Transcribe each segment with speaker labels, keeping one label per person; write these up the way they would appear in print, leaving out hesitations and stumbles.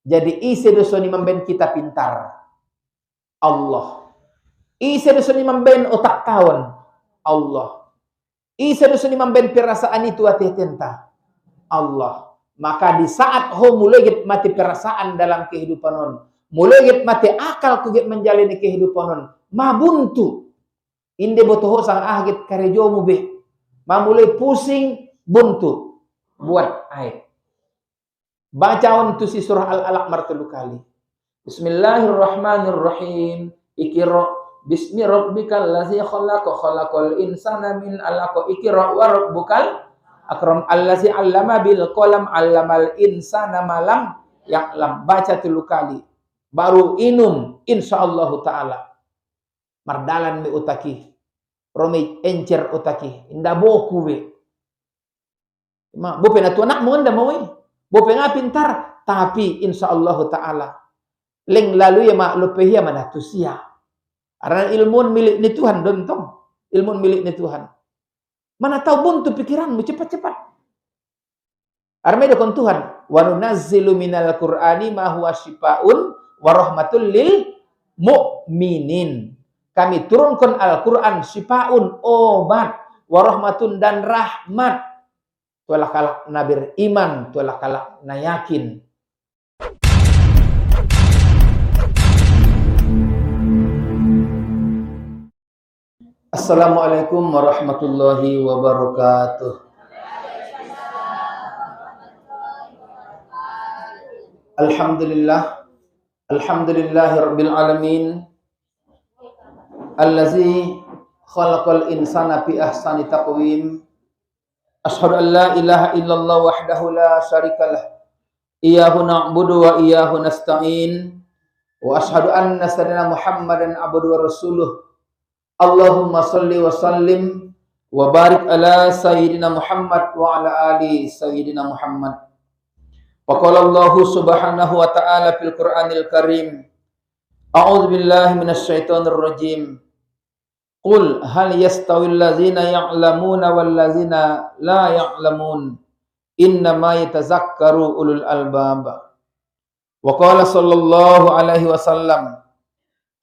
Speaker 1: Jadi isi dosoni memben kita pintar. Allah. Isi dosoni memben otak kawan. Allah. Isi dosoni memben perasaan itu hati tenta. Allah. Maka di saat ho mulai mati perasaan dalam kehidupan on, mulai mati akal kuget menjalani kehidupan on, ma buntu. Inde botoho sang ahgit karejomu be. Ma mulai pusing buntu. Buat air. Baca untuk si surah Al-Alaq martulu kali. Bismillahirrahmanirrahim. Iqra bismi rabbikal ladzi khalaq khalaqal insana min 'alaq. Iqra wa rabbukal akram allazi 'allama bil qalam 'allamal insana ma lam ya'lam. Baca tulu kali. Baru inum insyaallah taala. Mardalan me utaki. Romi encer utaki. Inda boku we. Ma bope na tu anak mo anda mau. Bope nga pintar, tapi insyaallah taala leng lalu ya mak lupehia mana tusia. Karena ilmu milik ni Tuhan dontong. Ilmu milik ni Tuhan. Mana tahu buntu pikiranmu cepat-cepat. Armeda kon Tuhan, wa nunazzilu minal Qur'ani ma huwa syifaa'un wa rahmatul lil mu'minin. Kami turunkan Al-Qur'an syifaa'un obat, wa rahmatun dan rahmat. Tualah kalak nabir iman, tualah kalak na yakin. Assalamualaikum warahmatullahi wabarakatuh. Alhamdulillah, alhamdulillahi rabbil alamin. Allazi khalaqal insana fi ahsani taqwim. Asyhadu an la ilaha illallah wahdahu la syarikalah. Iyyahu na'budu wa iyyahu nasta'in. Wa asyhadu anna sayyidina Muhammadan abduhu wa rasuluh. Allahumma salli wa sallim wa barik ala sayyidina Muhammad wa ala ali sayyidina Muhammad. Wa qala Allah subhanahu wa ta'ala fil Qur'anil Karim. A'udzu billahi minasy syaithanir rajim. Qul hal yastawil ladzina ya'lamuna wal ladzina la ya'lamun innama yatazakkaru ulul albab. Wa qala sallallahu alaihi wasallam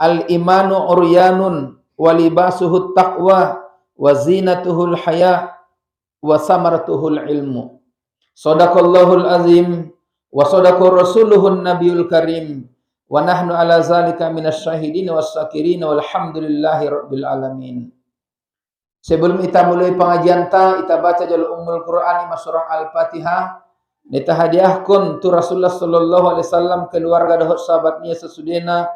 Speaker 1: al imanu uryanun wa libasuhut taqwa wa zinatuhul haya wa samaratuhul ilmu. Shadaqallahul azim wa sadaqa rasuluhun nabiyul karim. Wa nahnu ala zalika minasyahidin wassakirin walhamdulillahi rabbil alamin. Sebelum kita mulai pengajian kita baca jalur Ummul Quran surah Al-Fatihah. Kita hadiahkan tu Rasulullah sallallahu alaihi wasallam keluarga dohot sahabatnya sesudena.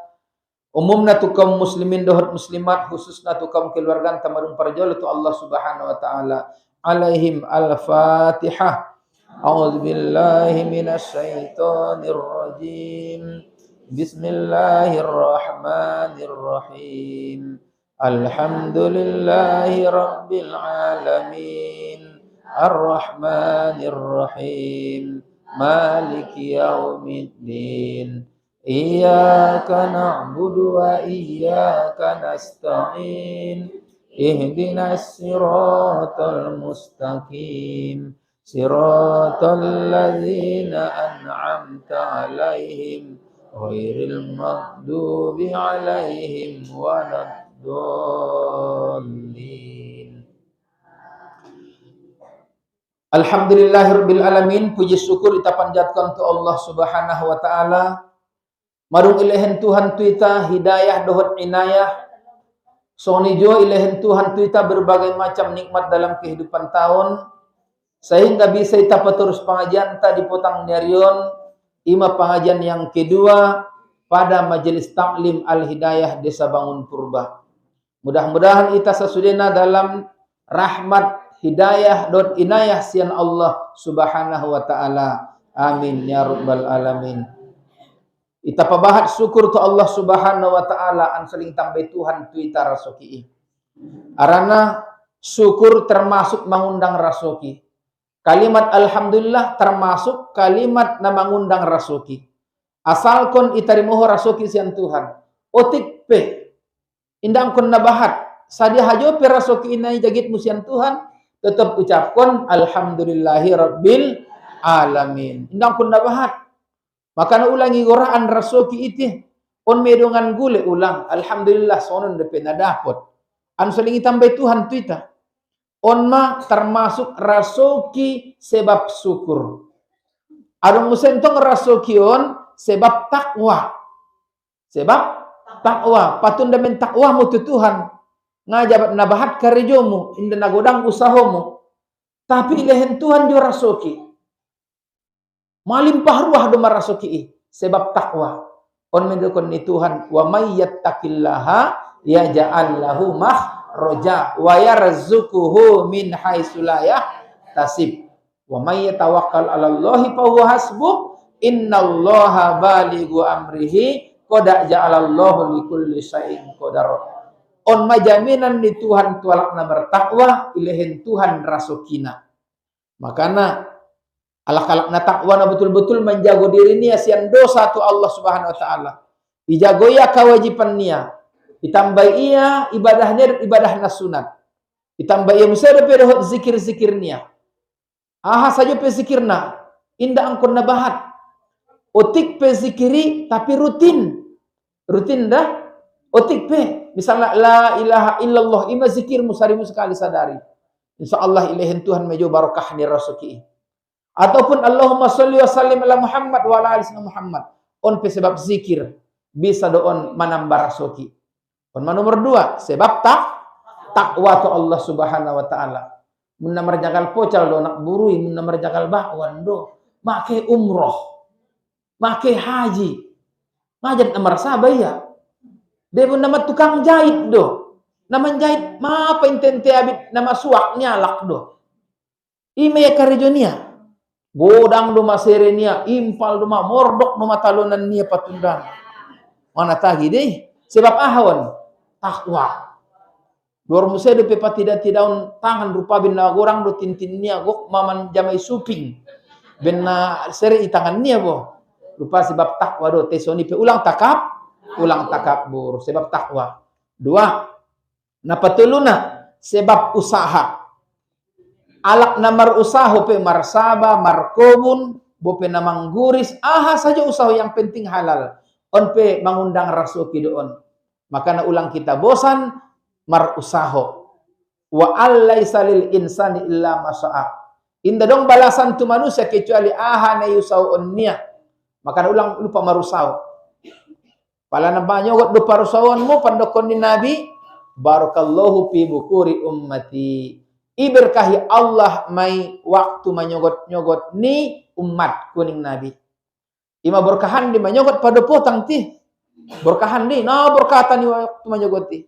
Speaker 1: Umumna tu kaum muslimin dohot muslimat khususna tu kaum keluarga tamarung parjol tu Allah Subhanahu wa taala. Alaihim Al-Fatihah. A'udzu billahi minasy syaithanir rajim. Bismillahirrahmanirrahim. Alhamdulillahi rabbil alamin. Ar-Rahmanir-Rahim. Maliki yaumiddin. Iyyaka na'budu wa iyyaka nasta'in. Ihdinas siratal mustaqim. Siratal ladzina an'amta 'alaihim ghairil maghdubi 'alaihim waladdallin. Alhamdulillahirabbil alamin. Puji syukur kita panjatkan untuk Allah Subhanahu wa taala. Marung ilehen Tuhan tuita hidayah dohot inayah. Soni jo ilehen Tuhan tuita berbagai macam nikmat dalam kehidupan tahun. Sehingga bisa kita terus pengajian tadi potang nyarion. Ima pengajian yang kedua pada Majelis Taklim Al-Hidayah Desa Bangun Purba. Mudah-mudahan kita sesudena dalam rahmat hidayah dot inayah sian Allah Subhanahu wa taala. Amin ya rabbal alamin. Ita pabahat syukur tu Allah Subhanahu wa taala an saling tambah Tuhan tu ita rasoki. Arana syukur termasuk mengundang rasoki. Kalimat alhamdulillah termasuk kalimat na mengundang rasoki. Asalkon itarimuho rasoki sian Tuhan. Otik pe. Indang kon nabahat. Sadia hajo pe rasoki inai jagit musian Tuhan. Tetap ucapkan alhamdulillahi rabbil alamin. Indang kun nabahat. Maka na ulangi goraan rasoki iti. On medongan gule ulang. Alhamdulillah sonon depe na dapot. An salingi tambay Tuhan tuita. On ma termasuk rasoki sebab syukur. Adong musentong rasoki on sebab takwa. Sebab takwa. Patunda men takwa mo tu Tuhan. Ngajabat nabahat karejomu. Inda nagodang usahomu. Tapi lehen Tuhan jo rasoki. Malimpah ruah do marasoki sebab takwa. On mendukun ni Tuhan, wa may yattaqillaha yaj'al lahu makhraja wa yarzuquhu min haitsu la yahtasib. Wa may yatawakkal 'alallahi fa huwa hasbuh. Innallaha balighu amrihi qad ja'alallahu likulli syai'in qadar. On majaminan ni Tuhan tualakna bertakwa ilehen Tuhan rasokina. Makana alak-alak na takwa na betul-betul menjago diri niya sian dosa tu Allah Subhanahu wa taala. Ijago ya kewajiban niya. Ditambah ia ibadahnya ibadah na sunat. Ditambah ia musada pedo zikir-zikir niya. Aha saja pe zikirna inda angkon na bahat. Otik pe zikiri tapi rutin. Rutin dah. Otik pe misalnya la ilaha illallah ima zikir musarimu sekali sadari. Insyaallah ilehen Tuhan mejo barokah ni rasoki. Ataupun Allahumma sholli wa sallim ala Muhammad wa ala ali Muhammad. On pe sebab zikir bisa doon manambah rasoki. On nomor 2 sebab takwa tu Allah Subhanahu wa taala. Mun namar jagal pocal do nak burui, mun namar jagal bakwan do make umroh. Make haji. Ngajak namar sabaya. De mun nama tukang jahit do. Nama jahit ma apa intente abit nama suak nyalak do. Ime ya karejonia. Godang duma serenia, impal duma mordok duma talonan nia patundang. Mana tagi deh? Sebab ahon takwa. Dor muse de pepa tidak tangan rupa binna gorang do tintin nia gok maman jamai suping. Benna seri tangan nia bo. Rupa sebab takwa do tesoni pe ulang takap bur sebab takwa. 2 napatuluna sebab usaha. Alak namar usaha pe marsaba, markobun, bope namang guris, aha saja usaha yang penting halal. On pe mengundang rasoki doon. Maka na ulang kita bosan mar usaha. Wa allaisa lil insani illa ma sa'a. Inda dong balasan tu manusia kecuali aha na usaha on niya. Maka na ulang lupa marusaha. Pala na banyo got do parusawan mo pandokon ni Nabi, barakallahu fi bukuri ummati. Iberkahi Allah mai waktu menyogot-nyogot ni umat kuning Nabi. Ima berkahan di menyogot pada potang ti. Berkahan di, nah berkata ni waktu menyogoti.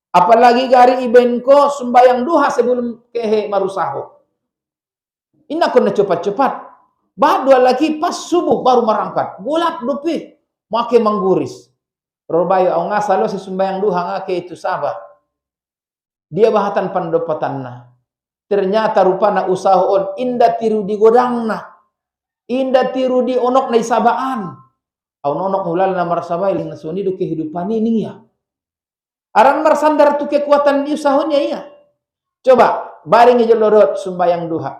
Speaker 1: Apalagi gari ibenko sembayang duha sebelum kehe marusaho. Ina kena cepat-cepat. Dua lagi pas subuh baru merangkat. Golap dope. Make mangguris. Robayo au ngasalo si sembayang duha ngake itu sahabat. Dia bahatan pandopatanna. Ternyata rupana usaha on inda tiru di godangna. Inda tiru di onok na isabaan. Au nonok mulal na marsabai ling nasuni do kehidupan ini ya. Aran marsandar tu kekuatan di usahanya iya. Coba baring jelorot sembayang duha.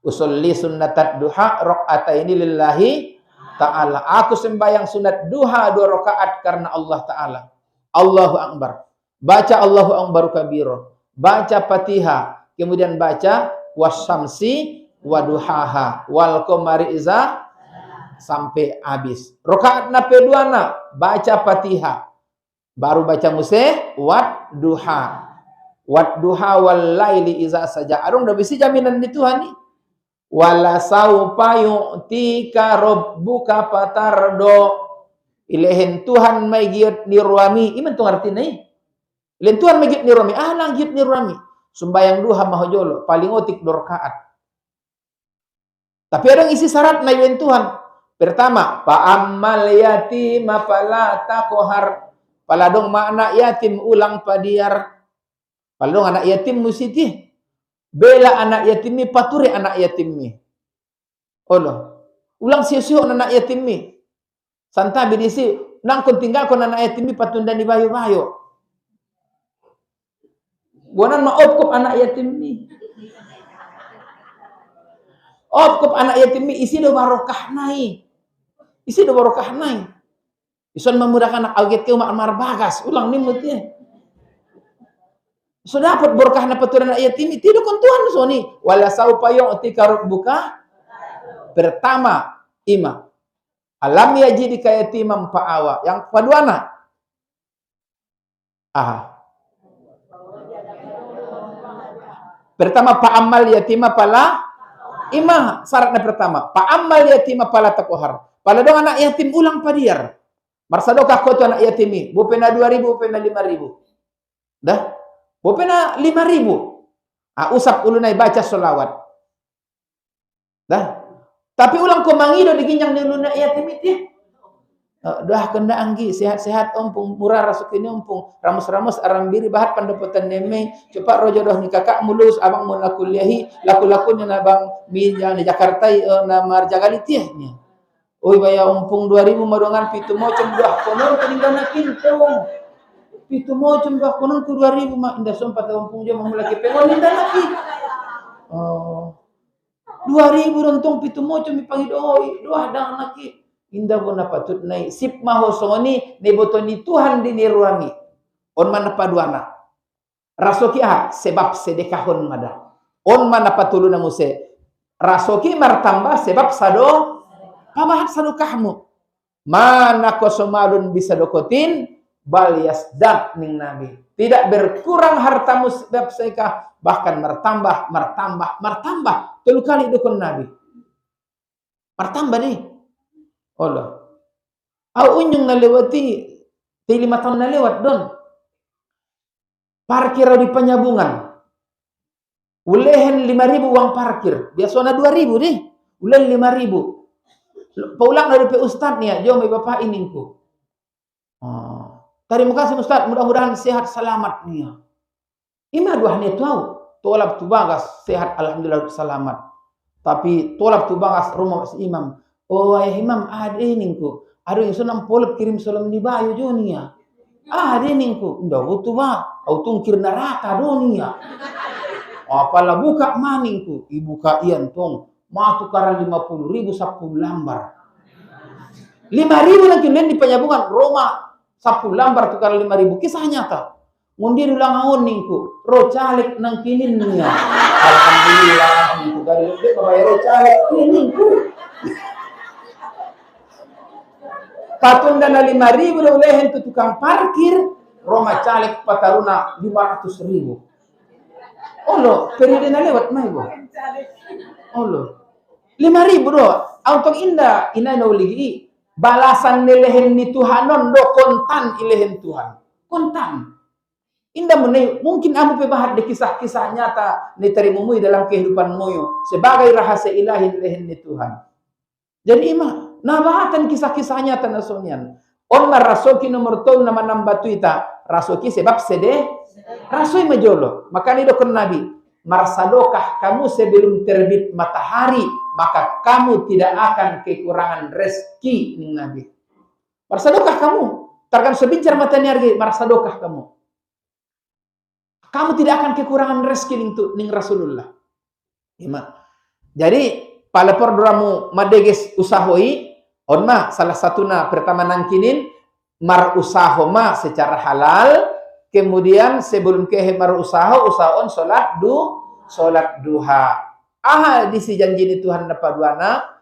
Speaker 1: Usolli sunnatat duha rakaataini lillahi ta'ala. Aku sembayang sunat duha 2 rakaat karena Allah Ta'ala. Allahu Akbar. Baca Allahu Akbar kabiro. Baca Fatihah. Kemudian baca wasyamsi waduhaha wal qamari iza sampai habis. Rakaat na peduana baca Fatihah. Baru baca museh wat duha wal laili iza saja. Arung udah bisa jaminan di Tuhan nih. Wala saufa yu'tika rabbuka fatardo. Ilehen Tuhan may giot nirwami. Iman tu ngerti nih. Ilehen Tuhan may giot nirwami. Lang giot nirwami. Sumbayang duha mahojolo paling otik 2 rakaat. Tapi ada isi syarat na yun Tuhan. Pertama, pa'ammal yatima fala taqhar. Paladong makna yatim ulang padiar. Paladong anak yatim musiti. Bela anak yatimi paturi anak yatimi. Ono. Ulang siyo-siyo anak yatimi. Santabi disi nangkon tinggal kon anak yatimi patunda di bayo-bayo. Buanan maopkop anak yatim ni. Opkop anak yatim ni isi do barokah nai. Isi do barokah nai. Ison memudahkan anak auget ke umak bagas. Ulang nimutnya. So dapat berkah na paturan ayat ini. Tidak kon Tuhan so ni. Wala saupayong utika buka. Pertama, ima. Alam yajidika yatimam fa'awa. Yang kedua na. Pertama, pa'amal yatima pala ima. Syaratnya pertama. Pa'amal yatima pala takohar. Pala dong anak yatim ulang padiar. Marsadokah kau tu anak yatimi. Bupena 2.000, bupena 5.000. Dah? Bupena 5.000. Usap ulunai baca solawat. Dah? Tapi ulang kau mangido diginjang ni ulunai yatim itu. Dah kena anggi sehat-sehat ompung murah rasuk ini ompung ramus-ramus arambiri bahat pendapatan neme cepat rojo doh ni kakak mulus abang mau kuliahi laku-lakunya na bang minjang di Jakarta na marjagali tiehnya oi baya ompung 2.000 madongan pitu mocem dah konon peninggalan kinto pitu mocem dah konon ku 2.000 mak indah sompat ompung je mamulaki pengon indah laki 2.000 rontong pitu mocem dipanggil oi doah dah laki indah pun patut naik sip mahosoni nebotoni Tuhan diniruami on mana paduana rasoki sebab sedekahon mada on mana patuluna muse rasoki martambah sebab sado pabahat sadokahmu mana kosomalun bisa dokotin bal yasdaq ning nabi tidak berkurang hartamu sebab sedekah bahkan martambah telu kali dukun nabi martambah nih Allah. Au unyung na lewati 5 tahun na lewat don. Parkir di penyambungan. Ulehen 5.000 uang parkir. Biasanya 2.000 deh. Ulen 5.000. Paulang dari ustad nih, jom bapak ininku. Terima kasih ustad, mudah-mudahan sehat selamat nih. Ima dua nih tahu. Tolap tu bagas sehat alhamdulillah selamat. Tapi tolap tu bagas rumah si imam. Oh ayah imam ada ningku. Aduh yang sunam polop kirim salam di bayu jonia. Ada ningku. Ndak butuh ba. Au tungkir neraka dunia. Apalah buka maningku. Ibu kaian tong. Ma tukaran 50.000 10 lambar. 5.000 lagi nen di penyambungan Roma 10 lambar tukaran 5.000. Kisah nyata. Mundir ulang awon ningku. Ro caleg nang kinin nia. Alhamdulillah ningku dari lebih bayar ro caleg ningku. Patunda na 5.000 lehen tu tukang parkir Roma caleg pataruna 500.000. Olo periode na lewat mai bo. Olo 5.000 do. Autok inda ina no ligi balasan lehen ni Tuhanon do kontan ilehen Tuhan. Kontan. Inda menai mungkin amu pe bahat de kisah-kisah nyata ni terimumu dalam kehidupan moyo sebagai rahasia ilahi lehen ni Tuhan. Jadi nabahatan kisah-kisahnya tanasonian. On rasoki nomor tol nama nambah tuita. Rasoki sebab sede. Rasoi majolo. Maka ini dokter Nabi. Marsadokah kamu sebelum terbit matahari. Maka kamu tidak akan kekurangan rezeki. Ning Nabi. Marsadokah kamu. Tarkan sebincang matanya harga. Marsadokah kamu. Kamu tidak akan kekurangan rezeki ning Rasulullah. Jadi pala pordoramu madeges usahoi. Onma salah satunya pertama nangkinin mar usaho ma secara halal, kemudian sebelum ke mar usaho on salat duha. Di si janji ni Tuhan napaduana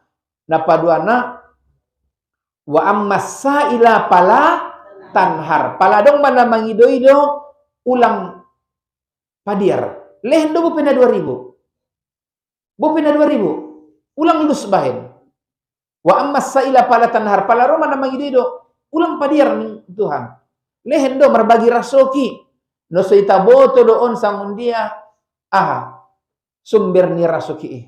Speaker 1: wa ammasaila pala tanhar. Pala dong mana mangido-ido ulang padiar. Lehendo bupena 2.000. Bupena 2.000. Ulang lulus bahen. Wa ammas saila pala tanhar pala roma na magidido ulang padiar ning Tuhan lehendo marbagi rasoki no soita boto doon sa mundia sumber ni rasoki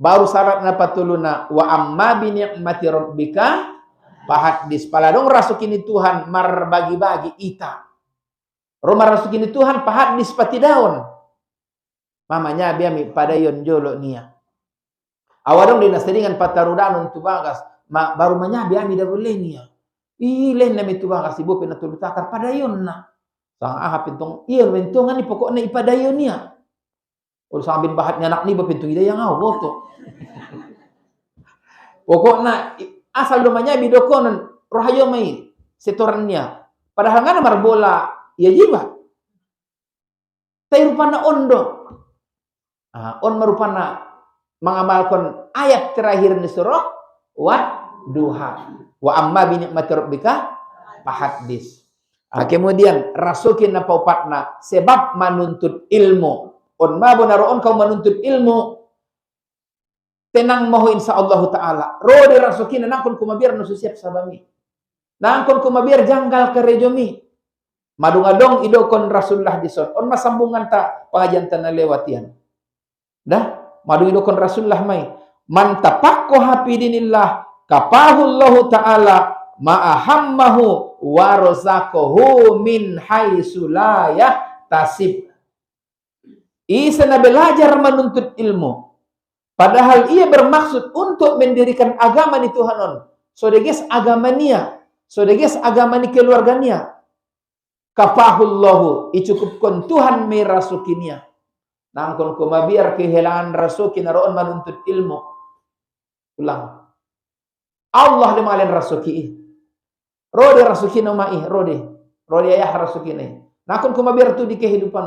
Speaker 1: baru syarat na patuluna wa amma bi ni'mati rabbika pahaddis pala dong rasoki ni Tuhan marbagi-bagi ita roma rasoki ni Tuhan pahaddis pati daun mamanya biami pada yon jolo nia awadong dinaseringan patarudanon tubagas baru manyabi ami da bolehnya len nami tubagas ibu penatul takar padayon na sang pintong bentongan ni pokoknya ipadayon niya ul sambin bahatnya anak ni bepintung ida yang boto Pokoknya asal domanya bidokonan rohayo mai setorannya. Padahal nggak nomor bola ya jiwa. Tapi rupana ondo. On merupana mengamalkan ayat terakhir di surah Duha. Wa amma bi ni'mati rabbika fahaddis. Kemudian rasukin apa upatna sebab menuntut ilmu. On ma bonaron kau menuntut ilmu. Tenang mahu insyaallah taala. Rode rasukin nangkon kumabiar no siap sabami. Nangkon kumabiar janggal kerejomi. Madung-adong idokon Rasulullah dison. On masambungan ta pengajian tanah lewatian. Dah, madu idokon Rasulullah mai. Man tafaqaha fi dinillah kapahullahu ta'ala ma'ahammahu wa razaqahu min haitsu la yahtasib. Isana belajar menuntut ilmu. Padahal ia bermaksud untuk mendirikan agama di Tuhanon. Sodeges agamanya, sodeges agama ni keluarganya. Kafahullahu, icukupkan Tuhan merasukinya. Nangkon kumabiar kehilangan rasuki naroon menuntut ilmu. Ulang. Allah dimalen rasuki. Rode rasuki nomai, rode ayah rasuki ni. Nangkon kumabiar tu di kehidupan.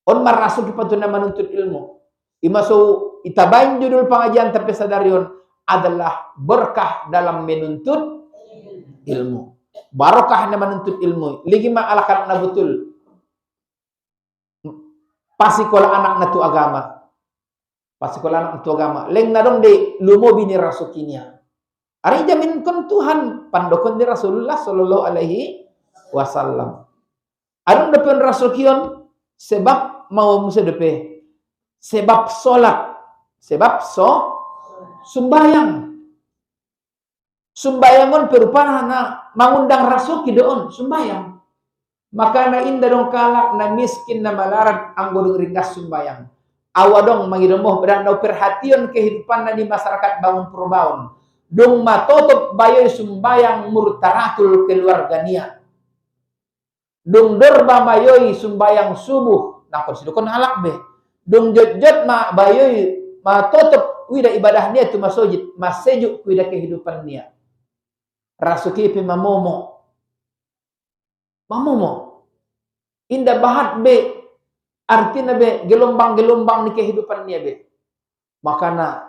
Speaker 1: On marasuki patuna menuntut ilmu. Imaso itabain judul pengajian tapi sadarion adalah berkah dalam menuntut ilmu. Barokah na menuntut ilmu. Lagi ma alakan na betul. Pasikola anak na tu agama. Pasikola anak na tu agama. Leng na dong de lumo bini rasukinya. Ari jamin kon Tuhan pandokon di Rasulullah sallallahu alaihi wasallam. Adong depan rasukion sebab mau musa depe. Sebab solat. Sebab sumbayang. Sumbayangon perupaan na mengundang rasuki doon sumbayang. Maka na inda dong kalak na miskin na malarat ang gudong ringkas sumbayang. Awadong mangidomoh berandau perhatian kehidupan na di masyarakat bangun perbaun. Dong matotop bayoy sumbayang murtaratul keluarga niya. Dong derba bayoy sumbayang subuh. Nakon sidukon halak be. Dong jot-jot ma bayoy matotop wida ibadah niya tu masojid. Masejuk wida kehidupan niya. Rasuki pe mamomo. Indah bahat be. Artinya be gelombang-gelombang ni kehidupan niya be. Makana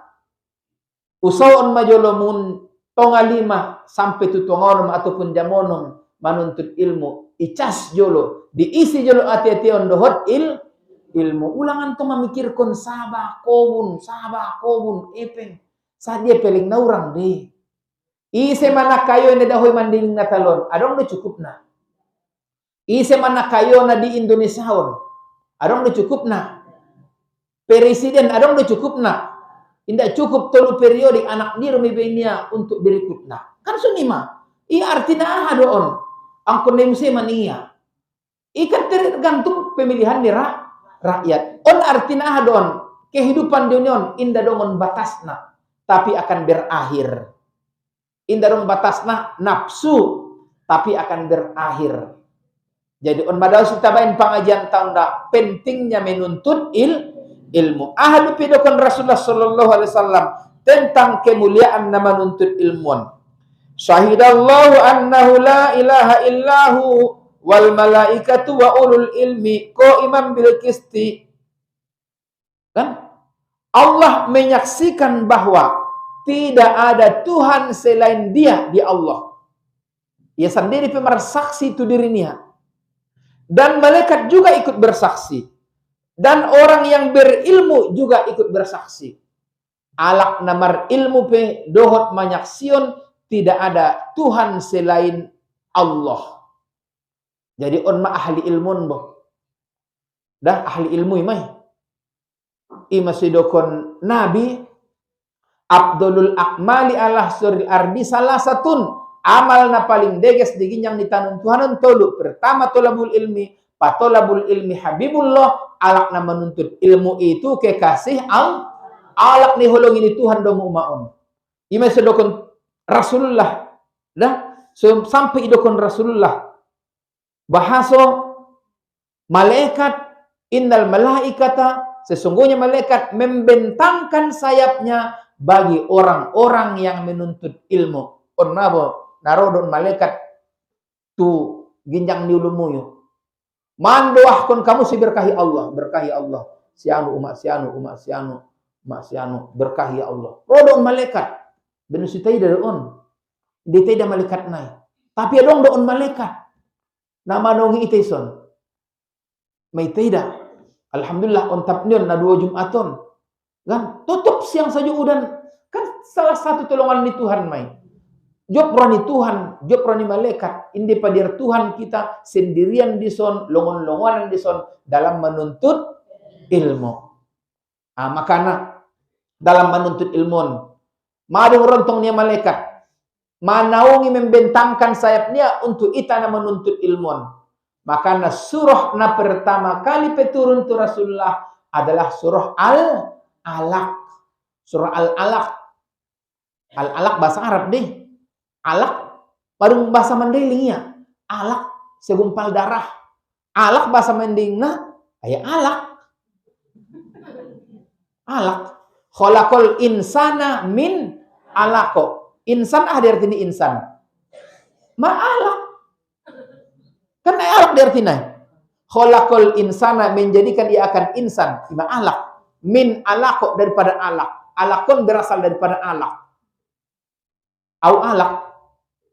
Speaker 1: usaon majolomun tonga 5 sampai tutongonom ataupun jamonom menuntut ilmu. Icas jolo. Diisi jolo ati-ati on dohot ilmu. Ulangan to memikirkan sabah kobun, epeng. Sadia peling na urang deh. Ise mana kayo na dahoy manding na talon. Adong na cukup na. Ise mana kayo na di Indonesiaon. Adong na cukup na. Presiden adong na cukup na. Indah cukup tolu periode anak ni rumibenya untuk berikut na. Kan sunima. Artinya aha doon. Ang kondemsi mania. Ikan tergantung pemilihan ni rakyat. On artinya aha doon. Kehidupan dunia indah dongon batasna. Tapi akan berakhir. Indah dong batasna nafsu tapi akan berakhir. Jadi on madau sitabain pengajian taunda pentingnya menuntut ilmu. Ahlu pidokon Rasulullah sallallahu alaihi wasallam tentang kemuliaan nama menuntut ilmuan. Syahidallahu annahu la ilaha illahu wal malaikatu wa ulul ilmi qaiman bil qisti. Kan? Allah menyaksikan bahwa tidak ada Tuhan selain Dia di Allah. Ia sendiri pemersaksi itu dirinya. Dan malaikat juga ikut bersaksi. Dan orang yang berilmu juga ikut bersaksi. Alak namar ilmu pe dohot manyaksion tidak ada Tuhan selain Allah. Jadi on ma ahli ilmun boh. Dah ahli ilmu imai. Ima sidokon nabi Abdulul akmali Allah suril ardi salah satun amal na paling deges diginyang ditanun Tuhanon tolu. Pertama tolabul ilmi, patolabul ilmi habibullah, alak na menuntut ilmu itu kekasih alak ni holong ini Tuhan domu umaon. Ima sedokon Rasulullah dah sampai idokon Rasulullah bahaso malaikat innal malaikata sesungguhnya malaikat membentangkan sayapnya bagi orang-orang yang menuntut ilmu. On nabo narodon malaikat tu ginjang di ulumuyo. Mandoahkon kamu si berkahi Allah, sianu umat sianu berkahi Allah. Rodon malaikat benu sitai daon. Ditaida malaikat nai. Tapi adong doon malaikat. Nama nongi iteson. May taida. Alhamdulillah on tapnion na 2 Jumaton. Kan tutup siang saja udan. Kan salah satu tolongan ni Tuhan mai. Job rani Tuhan, job rani malaikat. Indi padir Tuhan kita sendirian di son, longon-longonan di son dalam menuntut ilmu. Makanya dalam menuntut ilmu, madung rontong niya malaikat, manaungi membentangkan sayapnya untuk itana menuntut ilmu. Makanya surah na pertama kali peturun tu Rasulullah adalah surah Al-Alaq. Surah Al-Alaq. Al-Alaq bahasa Arab deh. Alak, parang bahasa Mandailing ya. Alak, segumpal darah. Alak bahasa Mandailing ayah alak. Alak. Khalaqal insana min alaqo. Insan dari artinya insan. Alak. Kan alak dari artinya. Khalaqal insana menjadikan ia akan insan. Alak. Min alaqo daripada alak. Alakon berasal daripada alak. Au alak.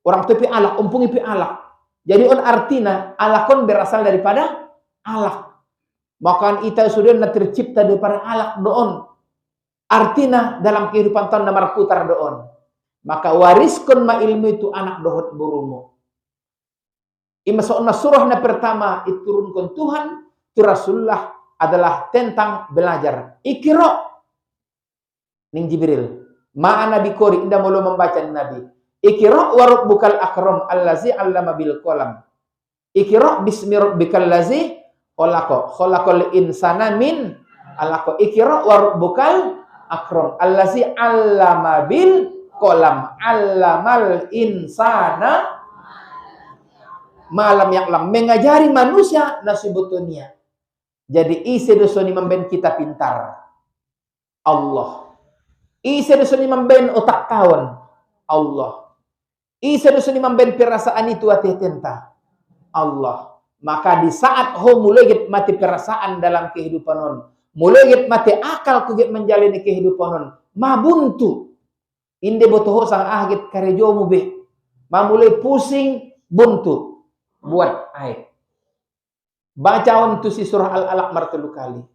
Speaker 1: Orang tepi alak, umpungi pi alak. Jadi on artina alakon berasal daripada alak. Maka ita sudah tercipta daripada alak doon. Artina dalam kehidupan tahun nomor putar doon. Maka wariskon ma ilmu itu anak dohot burumu. Imasona surah na pertama iturunkan Tuhan tu Rasulullah adalah tentang belajar. Ikro ning Jibril. Ma'a Nabi Kori indah mulu membaca Nabi. Ikra wa rabbukal akram allazi 'allama bil qalam. Ikra bismi rabbikal ladzi khalaqal insana min 'alaq. Ikra wa rabbukal akram allazi 'allama bil qalam. 'Allamal insana malam ya'lam. Mengajari manusia nasibutunia. Jadi isi dosoni memben kita pintar. Allah. Isi dosoni memben otak kawan. Allah. Isa dosa ni mamben perasaan itu hati tenta Allah. Maka di saat ho mulai mati perasaan dalam kehidupan non, mulai mati akal kuget menjalani kehidupan non, mabuntu. Inde botoho sang ahgit karejomu be. Ma mulai pusing buntu buat air. Baca untuk si surah Al-Alaq martelu kali.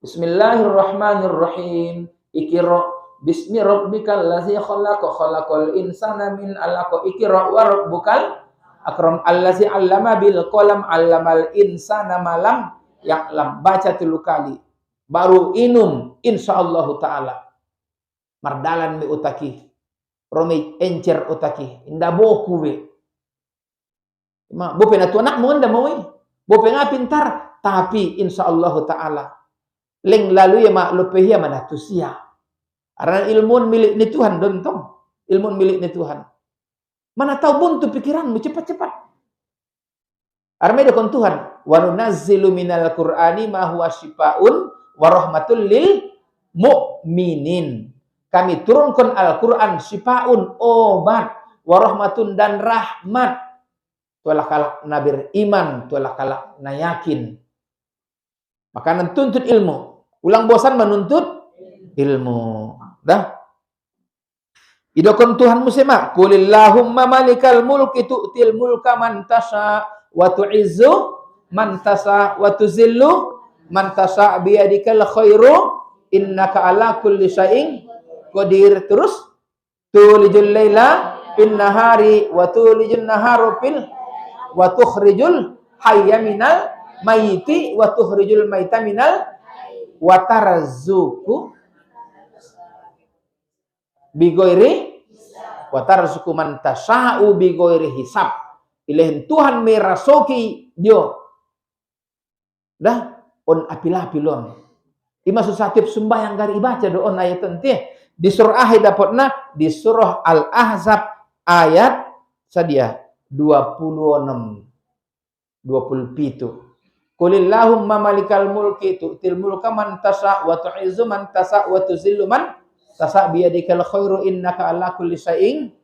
Speaker 1: Bismillahirrahmanirrahim. Ikra bismi rabbikal ladzi khalaqal insana min 'alaq. Ikra wa rabbukal akram allazi 'allama bil qalam 'allamal insana malam ya'lam. Baca 3 kali baru inum insyaallah taala. Mardalan mi utaki. Romi encer utaki. Inda boku be. Ma bope na tuanak mo nda mo bope nga pintar tapi insyaallah taala. Leng lalu ya mak lupehia mana tusia. Karena ilmu milik ni Tuhan dontong. Ilmu milik ni Tuhan. Mana tahu buntu pikiranmu cepat-cepat. Armeda kon Tuhan, wa nunazzilu minal Qur'ani ma huwa syifaa'un wa rahmatul lil mu'minin. Kami turunkan Al-Qur'an syifaa'un obat, wa rahmatun dan rahmat. Tualah kalak nabir iman, tualah kalak na yakin. Maka nuntut ilmu. Ulang bosan menuntut ilmu. Dah. Idokon Tuhan musema, qulillahumma malikal mulki tu'til mulka man tasha wa tu'izzu man tasha wa tuzillu man tasha biyadikal khairu innaka ala kulli syai'in qadir. Terus tulijul laila bin nahari wa tulijun naharu fil wa tukhrijul hayya minal mayyiti wa tukhrijul maita minal wa tarzuqu bigoiri wa tarzuqu man tasya'u bigoiri hisab. Ilahin Tuhan merasoki dio. Dah on apila-pilon. Ima susatip sembahyang gari baca doon ayat tentih. Di surah dapatna di surah Al-Ahzab ayat sadia 26 27. Qulillahumma malikal mulki tu'til mulka man tasha wa tu'izzu man tasha wa tuzillu man Tasa biyadikal khairu innaka ala kulli syai'in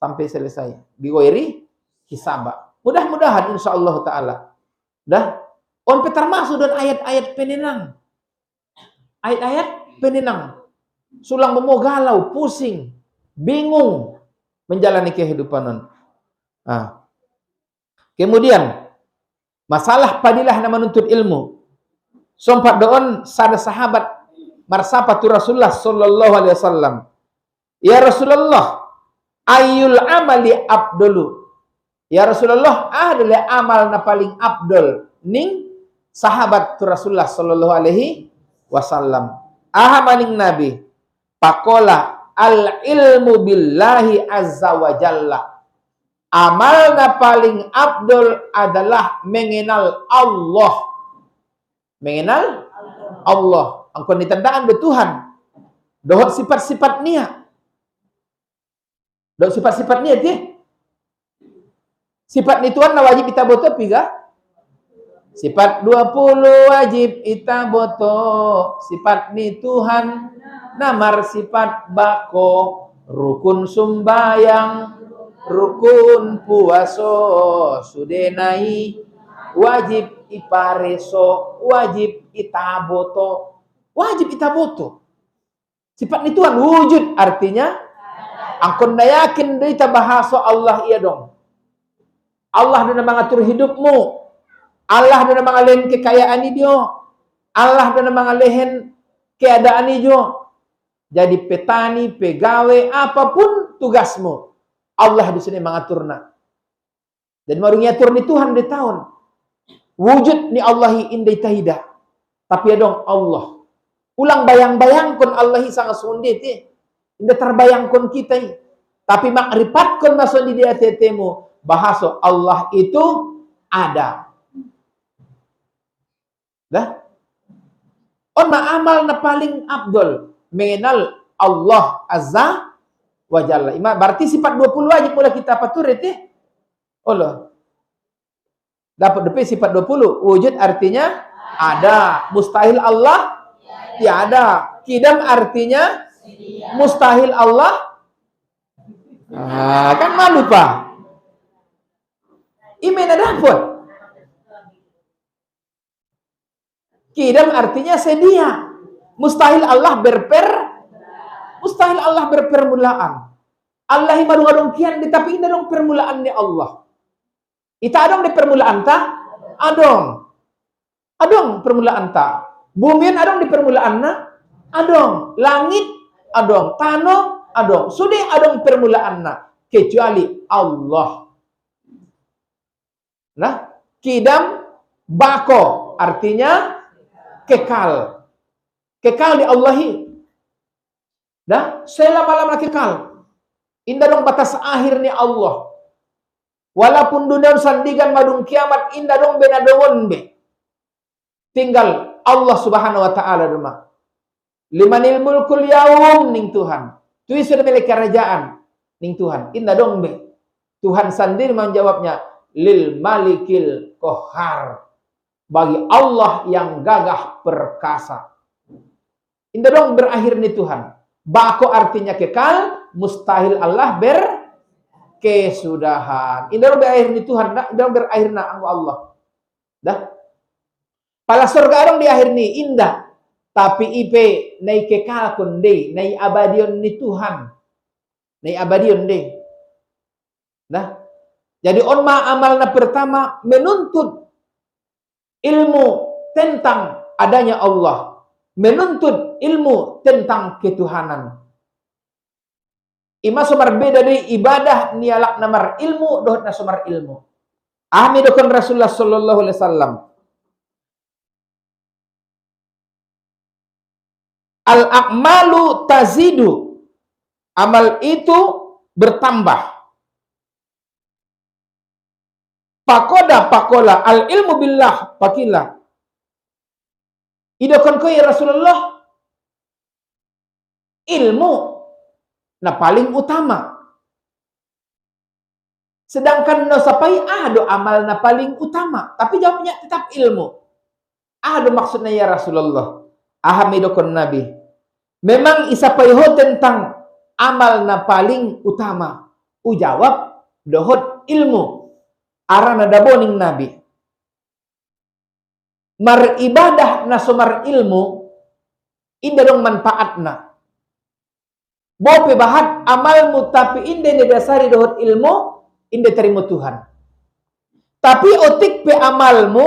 Speaker 1: sampai selesai. Biwairi hisaba. Mudah-mudahan insyaallah taala. Dah on termasuk dan ayat-ayat penenang. Ayat-ayat penenang. Sulang mau galau, pusing, bingung menjalani kehidupan non. Ah. Kemudian masalah padilah na menuntut ilmu. Sompat doon sada sahabat marsapatu Rasulullah sallallahu alaihi wasallam. Ya Rasulullah, ayyul amali abdulu. Ya Rasulullah, adalah amal na paling abdul. Ning sahabat tu Rasulullah sallallahu alaihi wasallam. Aha maning Nabi. Pakola al ilmu billahi azza wa jalla. Amal na paling abdul adalah mengenal Allah. Mengenal Allah. Engkau ditandaan be Tuhan. Dohot sifat-sifat niat. Dohot sifat-sifat niat ya. Sifat ni Tuhan na wajib kita boto piga. Sifat 20 wajib kita boto. Sifat ni Tuhan namar sifat bako. Rukun sumbayang. Rukun puaso. Sudenai. Wajib ipareso. Wajib itaboto. Wajib itaboto. Sifat ni Tuhan wujud artinya angkon na yakin kita bahasa Allah iya dong. Allah dana mengatur hidupmu. Allah dana mengalihin kekayaan dia. Allah dana mengalihin keadaan dia. Jadi petani, pegawai, apapun tugasmu. Allah di sini mengaturna. Dan marung ngatur ni Tuhan di tahun. Wujud ni Allahi indai tahida. Tapi ya dong Allah. Ulang bayang-bayangkon Allahi sangat sundet eh. Indah terbayangkon kita eh. Tapi makripatkon masuk di dia tetemu. Bahasa Allah itu ada. Dah? On amal na paling abdul. Mengenal Allah azza wa jalla. Berarti sifat 20 wajib mulai kita paturit eh. Allah. Dapat depan sifat 20. Wujud artinya ada. Mustahil Allah tiada. Kidam artinya mustahil Allah. Kan malu pak. Iman dapat. Kidam artinya sedia. Mustahil Allah mustahil Allah berpermulaan. Allah madung-adung kian tapi indah dong permulaan ni Allah. Ita adong di permulaan ta? Adong permulaan ta. Bumi adong di permulaan na? Adong. Langit adong. Tanah adong. Sudah adong permulaan na. Kecuali Allah. Nah, kidam bako artinya kekal. Kekal di Allahi. Nah, selama-lamanya kekal. Indah dong batas akhir ni Allah. Walaupun dunia sandigan madung kiamat indah dong benadongon be. Tinggal Allah subhanahu wa ta'ala rumah. Limanil mulkul yaum ning Tuhan. Tuhi sudah milik kerajaan ning Tuhan. Indah dong be. Tuhan sendiri menjawabnya. Lil malikil kohar. Bagi Allah yang gagah perkasa. Indah dong berakhir nih Tuhan. Bako artinya kekal. Mustahil Allah berkesudahan. Indah dong berakhir nih Tuhan. Indah dong berakhir na Allah. Dah. Pala surga dong di akhir nih. Indah. Tapi ipe nai kekal kunde. Nai abadion ni Tuhan. Nai abadion deh. Dah. Jadi onma amal na pertama menuntut ilmu tentang adanya Allah. Menuntut ilmu tentang ketuhanan. Ima sumar beda dari ibadah nialak namar ilmu dohot na sumar ilmu. Ahmi dokon Rasulullah sallallahu alaihi wasallam. Al-a'malu tazidu. Amal itu bertambah. Pakola al ilmu billah pakilah. Idokon ko ya Rasulullah ilmu na paling utama. Sedangkan no sapai ado amal na paling utama, tapi jawabnya tetap ilmu. Ado maksudnya ya Rasulullah. Aham idokon Nabi. Memang isa payho tentang amal na paling utama. Ujawab dohot ilmu. Arana daboning Nabi. Maribadah na sumar ilmu, inda dong manfaatna. Bope bahat amalmu tapi inda didasari dohot ilmu, inda terima Tuhan. Tapi otik pe amalmu,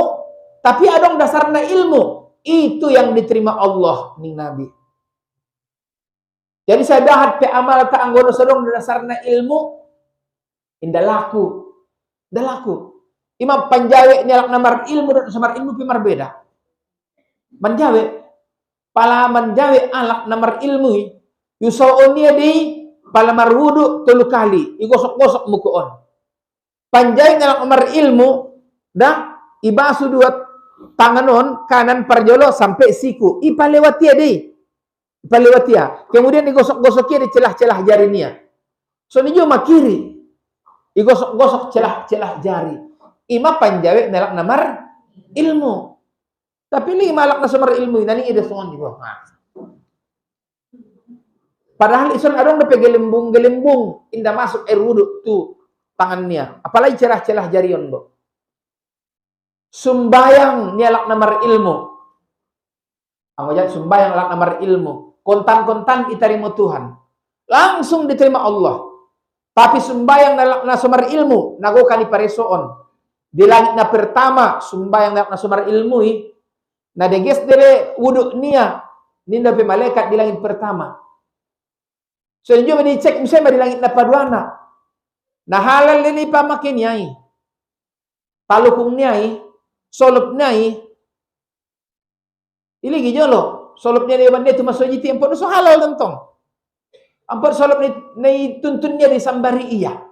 Speaker 1: tapi adong dasarna ilmu, itu yang diterima Allah ning Nabi. Jadi saya dahat pe amal ta anggono sodong dasarna ilmu, inda laku. Inda laku. Imam Panjawe nyalak namar ilmu dan samar ilmu pi marbeda. Manjawe pala manjawe alak namar ilmu yusoon dia di palamar wudu 3 kali igosok-gosok mukoon. Panjawe nyalak namar ilmu dah ibasu 2 tanganon kanan parjolo sampai siku ipalewatia deh. Ipalewatia. Kemudian digosok-gosoknya di celah-celah jarinya. So nijo makiri igosok-gosok celah-celah jari. Ima Panjawe melak namar ilmu. Tapi ini malak na sumar ilmu ini ide songon di bawah. Padahal ison adong dapat gelembung indah masuk air wudhu tu tangannya. Apalagi celah-celah jarion bo. Sumbayang nyalak namar ilmu. Angojat sumbayang lak namar ilmu. Kontan-kontan itarimo Tuhan. Langsung diterima Allah. Tapi sumbayang na sumar ilmu nago kali paresoon. Di langit na pertama sumbayang na sumar ilmu na deges dere wuduk nia ninda pe malaikat di langit pertama. So njo dicek misalnya di langit na paduana. Na halal lili pamakin yai. Talukung niai, solup niai. Ili gijolo, solup niai bande tu masuk jiti ampun so halal tentong. Ampun solup ni tuntunnya disambari iya.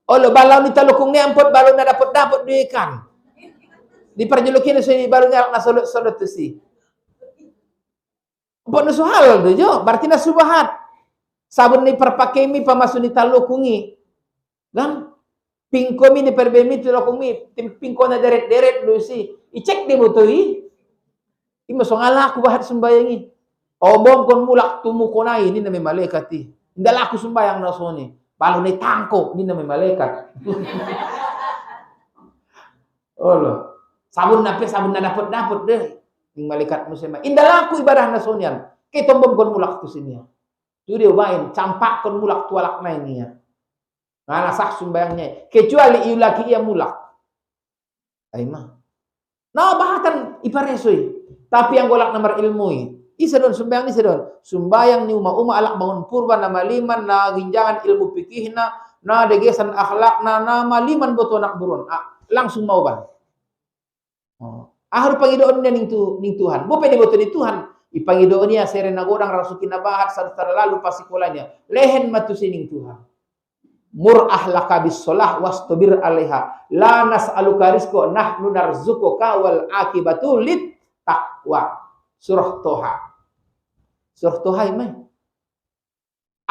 Speaker 1: Olo balau ni talukung ni ampun balau na dapat di ikan. Di perjulukin so baru nyalak na solut tu si. Ampun so halal tu jo, berarti na subahat. Sabun ni perpakai mi pamasu ni talukungi. Kan? Pingko mi ni perbemi tu lokungi, pingko na deret-deret do si. Icek di butoi. Imo so ngala aku bahat sembayangi. Obom kon mulak tumukonai ni na may malaikati. Hindi laku sembayang na so ni. Balo ni tangko, ni na may malaikat. Olo. Sabun na dapat deh. Ning malaikat mo siya. Inda laku ibadah na so niyan. Kay tombom kon mulak tu siniya. Tu dia bain, campak kon mulak tualak na niya. Ngana sak sumbayangnya. Kecuali iulaki ia mulak. Ay mah. Nah bahatan iparesoy. Tapi yang golak nomor ilmu isa don sumbayang ni sedon. Sumbayang ni uma alak bangun purba na maliman na ginjangan ilmu fikihna na degesan akhlak na maliman boto anak buron. Langsung mau ban. Ahar pangidoon niya ning Tuhan. Bo pwede boto ni Tuhan. Ipangidoon niya sere na gorang rasukin na bahat sa lalu pasikulanya. Lehen matusining Tuhan. Mur ahlaka bis shalah wastabir alaiha. La nas'aluka rizqa nahnu narzuquka wal akibatu lit taqwa. Surah Toha. Surah Toha imay.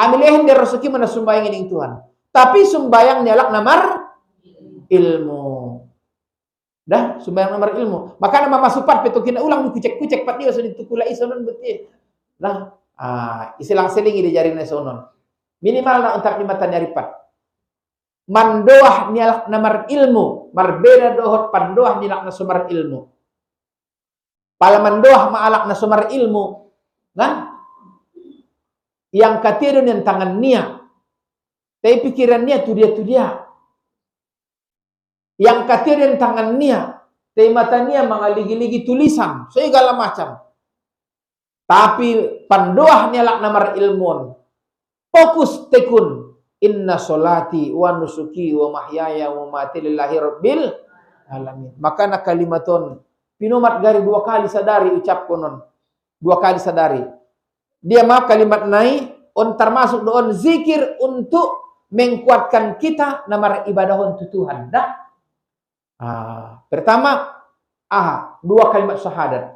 Speaker 1: Amilehen dari rezeki mana sumbayang ini Tuhan. Tapi sumbayang nyalak namar ilmu. Dah sumbayang namar ilmu. Maka nama masupat petukin ulang kucek-kucek pat dia suni tukula isonon betul. Nah, isilang selingi di jari nasonon. Minimal na untuk 5 tanya ripat. Mandoah nyalak namar ilmu. Marbeda dohot pandoah nyalak na sumar ilmu. Pala mandoah maalak na sumar ilmu. Kan? Yang katirin yang tangan niya. Tapi pikiran niya tu dia. Yang katirin tangan niya. Tapi mata niya mengaligi-ligi tulisan. Segala macam. Tapi pandoah nyalak namar ilmun. Fokus tekun. Inna solati wa nusuki wa mahyaya wa mati lillahi rabbil alamin. Maka na kalimaton. Pinumat gari 2 kali sadari ucap konon. 2 kali sadari. Dia maaf kalimat nai on termasuk doon zikir untuk menguatkan kita namar ibadah untuk Tuhan. Dah. Pertama, 2 kalimat syahadat.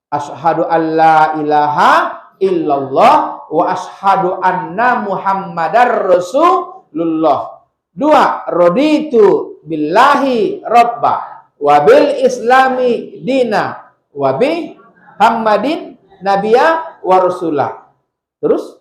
Speaker 1: Asyhadu an la ilaha illallah wa asyhadu anna muhammadar rasulullah. 2, raditu billahi rabba wa bil islami dina wa bi Muhammadin nabiyya wa rasulah. Terus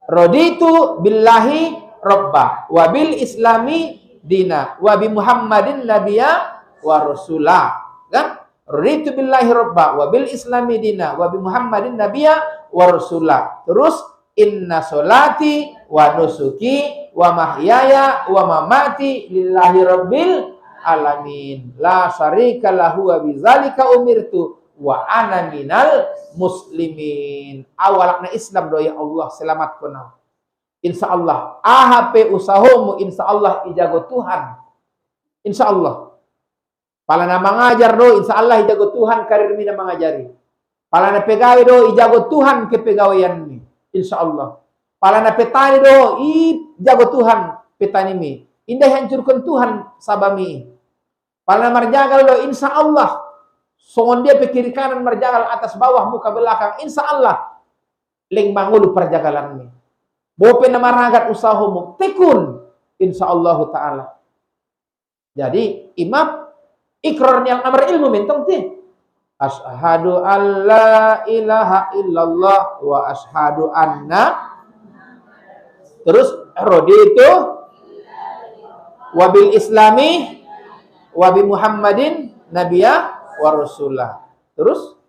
Speaker 1: raditu billahi robba wa bil islami dina wa bi Muhammadin nabiyya wa rasulah. Kan? Raditu billahi robba wa bil islami dina wa bi Muhammadin nabiyya wa rasulah. Terus inna solati wa nusuki wa mahyaya wa mamati lillahi rabbil alamin la syarika lahu wa bidzalika umirtu wa ana minal muslimin. Awalakna Islam do ya Allah selamatkan. Insyaallah AHP usahamu insyaallah ijago Tuhan. Insyaallah. Pala nama ngajar do insyaallah ijago Tuhan karir mina mengajari. Pala na pegawai do ijago Tuhan kepegawaian mi. Insyaallah. Pala na petani do ijago Tuhan petani mi. Indah hancurkan Tuhan sabami. Pala na marjagal do insyaallah. Songon dia pikir kanan marjagal atas bawah muka belakang insyaallah leng mangulu perjagalan mi. Bope na maragat usahamu tekun insyaallah taala. Jadi imam ikrar yang nomor ilmu mentong ti. Asyhadu alla ilaha illallah wa asyhadu anna. Terus raditu wa bil islami wa bi Muhammadin nabiyya wa rasulah. Terus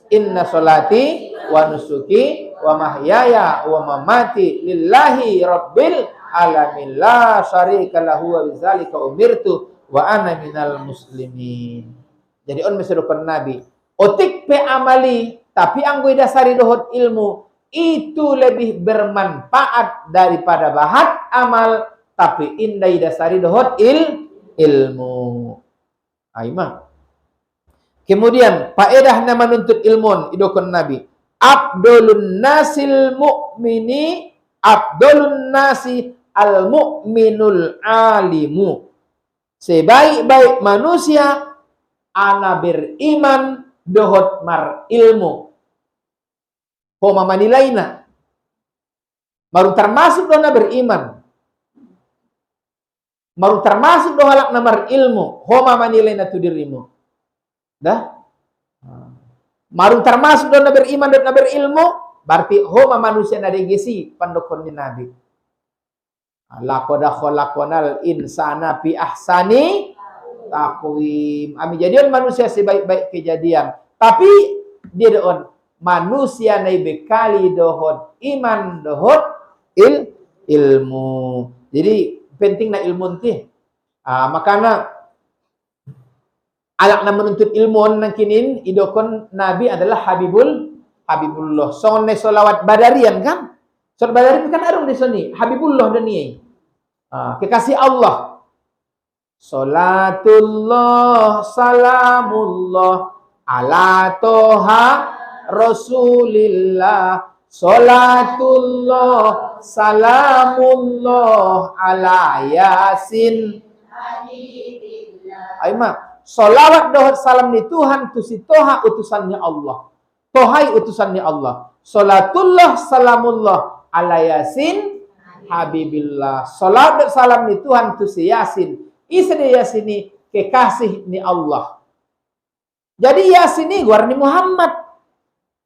Speaker 1: inna salati wa nusuki wa mahyaya wa mamati lillahi rabbil alamin la syarika lahu wa bidzalika umirtu wa ana minal muslimin. Jadi on meserukan nabi otik pe amali tapi anggo dasari dohot ilmu itu lebih bermanfaat daripada bahat amal tapi indah dasari dohot ilmu. Aimah. Kemudian faedah nama nuntut ilmun idokon nabi abdulun nasil mu'mini abdulun nasi al mu'minul alimu. Sebaik-baik manusia ana beriman dohot mar ilmu. Homa manilaina maru termasuk dona beriman. Maru termasuk dohalak namar ilmu. Homa manilaina tu dirimu. Dah? Maru termasuk dona beriman dona berilmu berarti homa manusia nade gesi pandokon ni nabi. Laqad khalaqnal insana fi ahsani taqwim. Ami jadian manusia sebaik-baik kejadian. Tapi dia doon manusia nai bekali dohot iman dohot ilmu. Jadi penting na ilmu ti. Makana alak na menuntut ilmu nang kinin idokon nabi adalah Habibullah. Songon ne solawat badarian kan? Solawat badarian kan arung di sini. Habibullah dan ni. Kekasih Allah. Salatullah salamullah ala toha Rasulillah. Salatullah salamullah ala Yasin. Aima. Salawat dohot salam ni Tuhan tu si toha utusannya Allah. Tohai utusannya Allah. Salatullah salamullah ala Yasin Habibillah. Salawat salam ni Tuhan tu si Yasin. Isa ni Yasin ni kekasih ni Allah. Jadi Yasin ni guar ni Muhammad.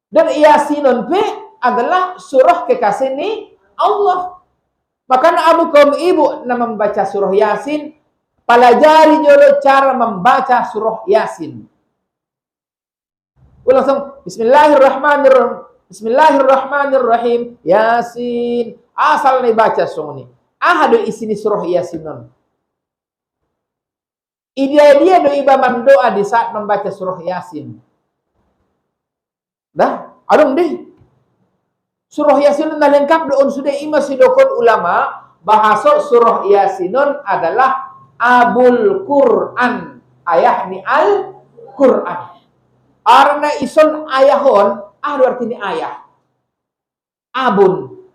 Speaker 1: Dan Yasinun pe adalah surah kekasih ni Allah. Makanya abu kaum ibu na membaca surah Yasin, pelajari jolo cara membaca surah Yasin. Langsung Bismillahirrahmanirrahim. Bismillahirrahmanirrahim. Yasin. Asal nih baca surah ini. Ada isi ni surah Yasinun. Dia do ibaman doa di saat membaca surah Yasin. Dah, adung deh. Surah Yasinun dah lengkap doon sudah ima sidokon ulama bahasa surah Yasinun adalah Abul Quran. Ayah ni Al-Quran. Arna ison ayahon, arti ni ayah. Abun.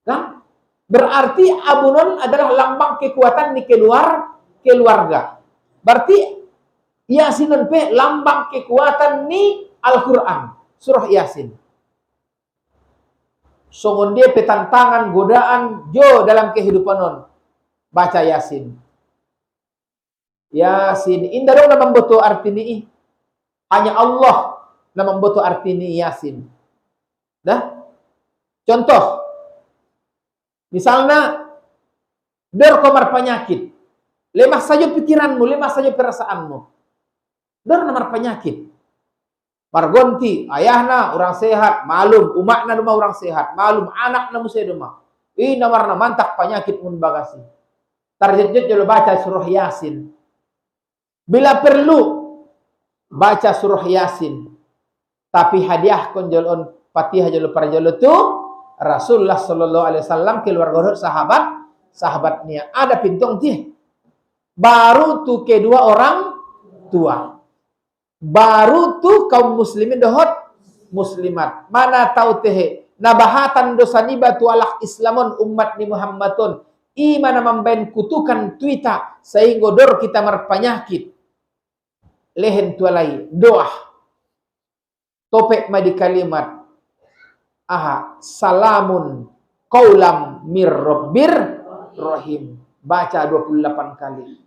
Speaker 1: Kan? Berarti abunon adalah lambang kekuatan ni keluarga. Berarti Yasinun pe lambang kekuatan ni Al-Quran. Surah Yasin. Songon dia petantangan, godaan, jo dalam kehidupan non. Baca Yasin. Yasin. Indah dong na membutuh arti ni. Hanya Allah na memboto artini Yasin. Dah? Contoh, misalnya, der komar penyakit, lemah saja pikiranmu, lemah saja perasaanmu. Der nomor penyakit. Margonti, ayahna orang sehat, malum, umakna rumah orang sehat, malum, anakna musa rumah. Ini nomor mantak penyakit mun bagasi. Tarjet-jet jolo baca surah Yasin. Bila perlu, baca surah Yasin. Tapi hadiah konjolon Fatihah jolo para jolo tu Rasulullah sallallahu alaihi wasallam keluarga sahabatnya ada pintong ti. Baru tu kedua orang tua. Baru tu kaum muslimin dohot muslimat. Mana tahu teh nabahatan dosa nibatu alak islamun umat ni Muhammadun. Imana membain kutukan tuita sehingga dor kita merpenyakit. Lehen tualai doa. Topek madi kalimat. Aha, salamun qaulam mir rabbir rahim. Baca 28 kali.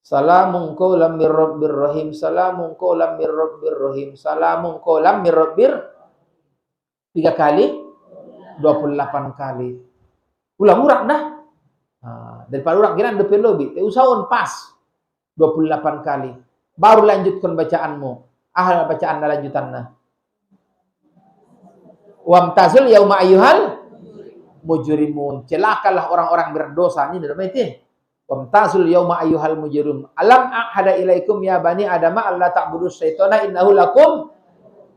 Speaker 1: Salamun qaulam mir rabbir rahim. Salamun qaulam mir rabbir rahim. Salamun qaulam mir rabbir 3 kali 28 kali. Ulang urak dah. Daripada urak giran depan lobi. Usahon pas 28 kali. Baru lanjutkan bacaanmu. Bacaan lanjutannya. Wamtazul yauma ayyuhal mujrimun. Celakalah orang-orang berdosa. Ini dalam itu. Wamtazul yauma ayyuhal mujrim. Alam a'hada ilaikum ya bani adama alla ta'budu syaitana innahu lakum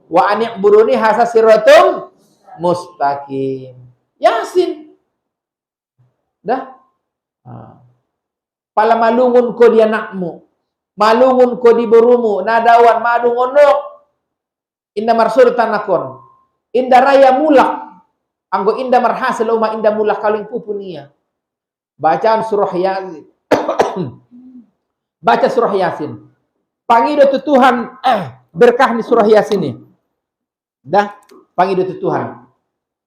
Speaker 1: wa ani'buruni hasa siratum mustaqim. Yasin. Dah. Pala malungun ko di anakmu. Malungun ko di burumu. Nadawan madungonok. Inna marsur tanakon. Inda raya mulak. Anggo inda marhasil uma inda mulak kaling pupunia. Bacaan surah Yasin. Baca surah Yasin. Pangido tu Tuhan berkah ni surah Yasin ni. Dah, pangido tu Tuhan.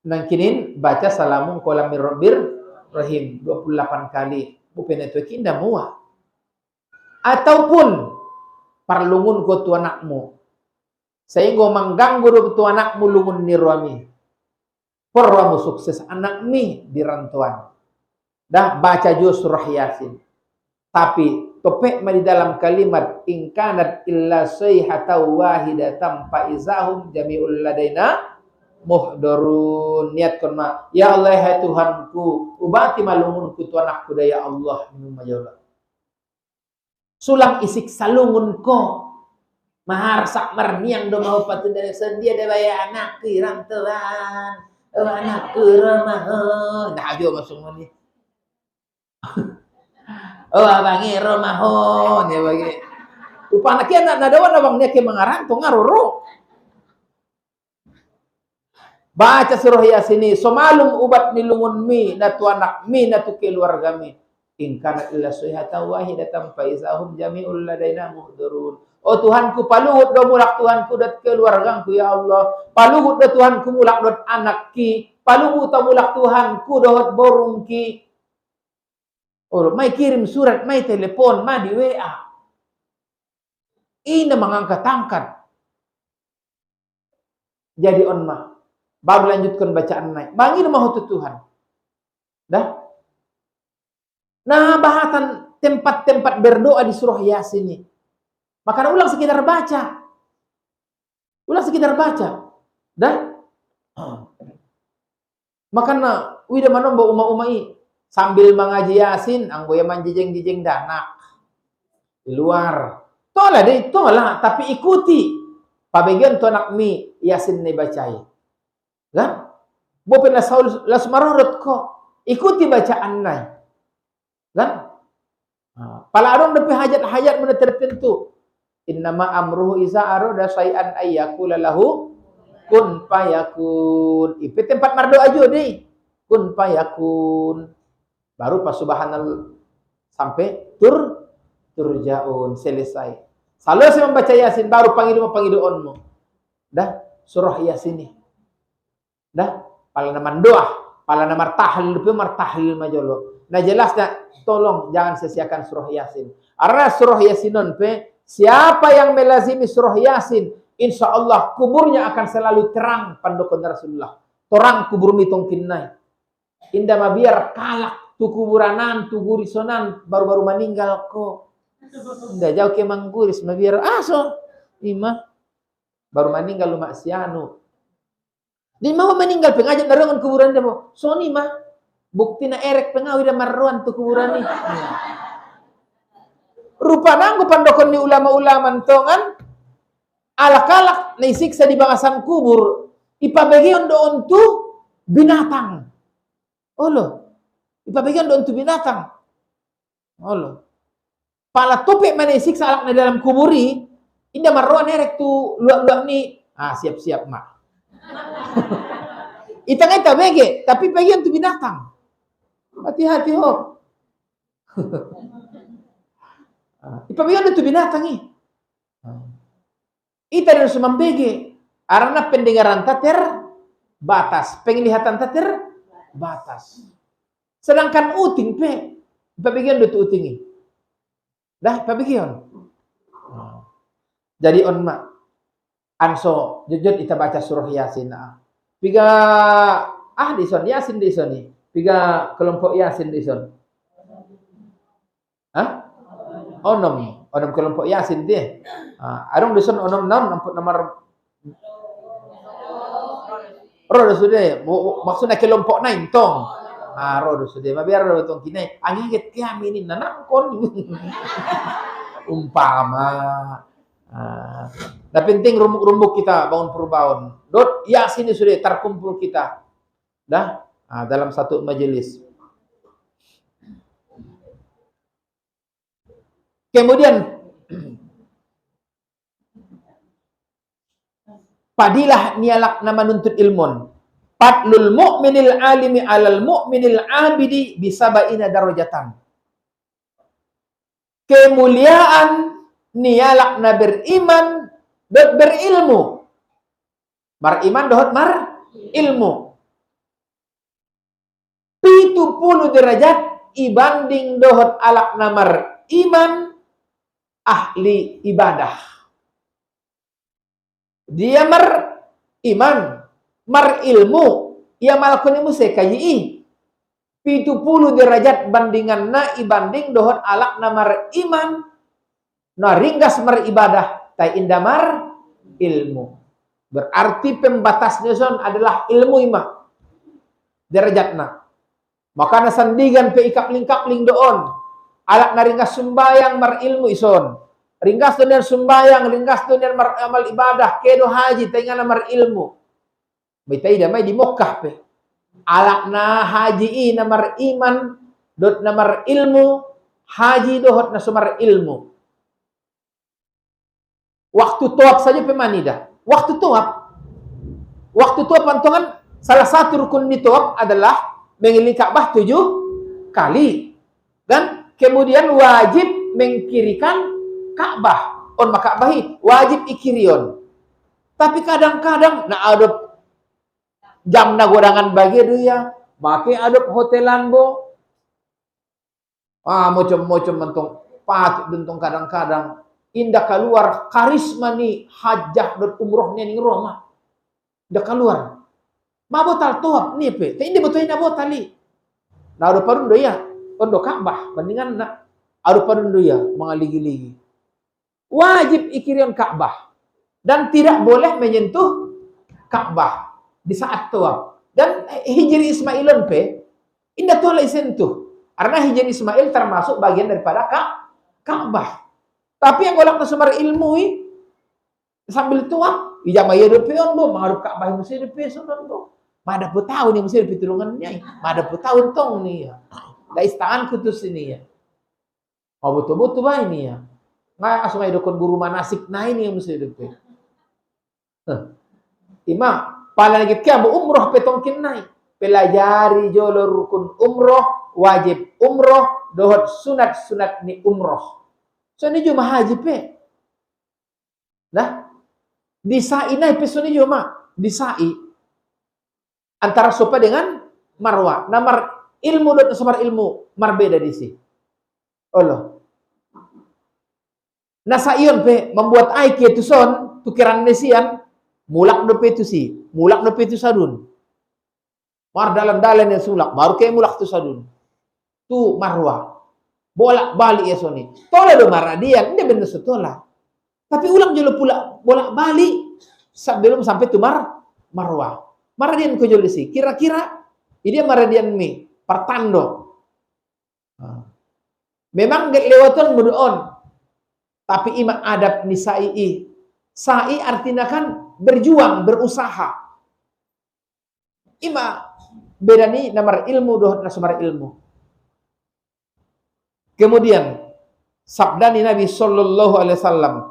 Speaker 1: Nangkinin baca salamun qaulam mir rabbir rahim 28 kali. Bupen itu kinda mua. Ataupun parlungun ko tu anakmu. Sehingga mengganggu tu anakmu lungun nirwami. Perwamu sukses anak mi di rantauan. Dah baca juga surah Yasin. Tapi topek di dalam kalimat ingkanat illa sayhata wahidatan fa izahum jami'ul ladaina muhdharun. Niatkan ma ya Allah ya Tuhanku ubati malungunku tu anakku ya Allah minumajalla. Sulang isik salungun ko mahar sak marniang do mau patun dari sedia de baya anak ki rantauan. Anak ke rumah. Nah dia masuk ni. Bangi rumahon ya bagi. Upana kia nak nadawan abang nia ke mengarang tu ngaroro. Baca surah Yasin ini. Somalum ubat nilungun mi natu anak mi natu keluarga mi. In kana illa sayhatan wahidatan fa izahum jami'ul ladaina muhdharun. Oh Tuhanku paluhut do mulak Tuhanku dat keluargaku ya Allah. Paluhut do Tuhanku mulak dot anak ki. Paluhut do mulak Tuhanku dot borung ki. Oh, mai kirim surat, mai telepon, mai di WA. Ini mengangkat-angkat. Jadi onma. Baru lanjutkan bacaan naik. Bangi rumah itu Tuhan. Dah. Nah, bahasan tempat-tempat berdoa di surah Yasin ini. Maka ulang sekitar baca. Ulang sekitar baca. Dah. Makanya wida manombo uma-umai sambil mengaji Yasin, anggo ya manjijeng-jijeng danak di luar. Tolah deh, tolah. Tapi ikuti. Pabagian tu anak mi Yasin ni bacai. Kan? Bopen las marorot ko. Ikuti bacaan nai. Kan? Pala adong depe hajat-hajat mana tertentu. Innama amruhu iza aroda syai'an ayyakula lahu kun fayakun. Ipe tempat mardoa aja deh. Kun fayakun. Baru pas subhanallah sampai turjaun selesai. Selesai membaca Yasin baru panggil onmu. Dah surah Yasin ini. Dah pala nama doa, pala nama tahlil pe martahlil majolo. Nah jelasnya tolong jangan sia-siakan surah Yasin. Karena surah Yasinon pe siapa yang melazimi surah Yasin insya Allah kuburnya akan selalu terang pandokon Rasulullah. Torang kubur mitong kinnai. Indah mah biar kalak tu kuburanan, tu gurisonan baru-baru meninggal ko. Indah jauh ke mangguris mah biar aso. Ima baru meninggal lu maksianu. Di mau meninggal pengajak darangan kuburan dia mo. So ni mah bukti na erek pengawi dan marruan tu kuburan ni. Rupa nanggo pandokon ni ulama-ulama tongan alak-alak na isiksa di bangasan kubur ipabagian doon tu binatang. Olo. Ipabagian doon tu binatang. Olo. Pala topik mana isiksa alak na dalam kuburi indah marruan erek tu luak-luak ni. Siap-siap mak. Itang-itang bege, tapi bagian tu binatang. Hati-hati ho. Ipabagian tu binatang ni. Ita dan sumambege. Arana pendengaran tater batas, penglihatan tater batas. Sedangkan uting pe, ipabagian tu uting ni. Dah ipabagian. Jadi on mak anso jujur kita baca surah Yasin. Piga di son Yasin di son ni. Piga kelompok Yasin di son. Onom kelompok Yasin dia. Arung di son onom nomor roh sudah maksudnya kelompok nain tong. Roh sudah mabiar roh tong kini angin ket kami ini nanangkon. Umpama. Nah penting rumbuk kita bangun perbaun. Dot Yasin sudah terkumpul kita. Dah dalam satu majelis. Kemudian padilah nialak nama nuntut ilmun. Patlul mu'minil alimi alal mu'minil abidi bisabaina darajatan. Kemuliaan nialak na beriman dot berilmu. Beriman dot ilmu. 70 derajat ibanding dohot alak namar iman ahli ibadah. Dia iman, ilmu, ia malakun ilmu sekayi. 70 derajat bandingan na ibanding dohot alak namar iman. Nah, ringgas ibadah tai indamar ilmu. Berarti pembatasnya son adalah ilmu imah. Derajatna. Maka nasandigan pe ikapling-kapling doon. Alak na ringgas sumbayang ilmu ison. Ringgas dunia sumbayang, ringgas dunia amal ibadah, kedo haji tai ngana ilmu. Mitai damai di Mokkah pe. Alak na haji namar iman dot namar ilmu, haji dohot na sumar ilmu. Waktu toab saja pemanida. Waktu toab pantongan salah satu rukun di toab adalah mengelilingi Ka'bah 7 kali. Dan kemudian wajib mengkirikan Ka'bah. On maka'bahi wajib ikirion. Tapi kadang-kadang ada jam na godangan bagi dia, make adop hotelan bo. Macam-macam mentong patut dentong kadang-kadang indah keluar karisma ni hajjah dan umrohnya ni Roma. Indah keluar. Ma botal toab ni pe. Tapi ini betul ina botal ni. Nah ada parun doya. Ondo Ka'bah bandingan na ada parun doya mengaligi-ligi. Wajib ikirion Ka'bah dan tidak boleh menyentuh Ka'bah di saat toab. Dan hijri Ismailon pe indah tolak sentuh. Karena hijri Ismail termasuk bagian daripada Ka'bah. Tapi yang golak nasumar ilmu sambil tuang, ijamah ya depion bo, mengaruk Ka'bah mesti depion bo. Mada putau ni mesti depi tulungannya. Mada putau tong ni ya. Da istaan kutus ini ya. Betul-betul ba ini ya. Ngai asumai dokon guru manasik na ini yang mesti depi. Ima pala lagi kia bo umroh petongkin nai. Pelajari jolo rukun umroh, wajib umroh, dohot sunat-sunat ni umroh. So ini cuma haji pe. Nah, di sa'i na pe so ini cuma di sa'i antara Sofa dengan Marwa. Namar ilmu dan sumar ilmu marbeda di si. Allah. Nah sa'iyon pe membuat aik itu son tukiran desian, mulak dope itu sih, mulak dope itu sadun. Mar dalan-dalan yang sulak, baru kayak mulak tu sadun. Tu marwah. Bolak balik ya soni. Tola do maradian, dia bener setola. Tapi ulang jolo pula bolak balik sebelum sampai tu marwah. Maradian ko jolo sih. Kira-kira dia maradian mi pertando. Memang gak lewatan berdoon. Tapi ima adab ni sa'i. Sa'i artinya kan berjuang, berusaha. Ima beda ni namar ilmu doh nasumar ilmu. Kemudian sabda ni Nabi sallallahu alaihi wasallam,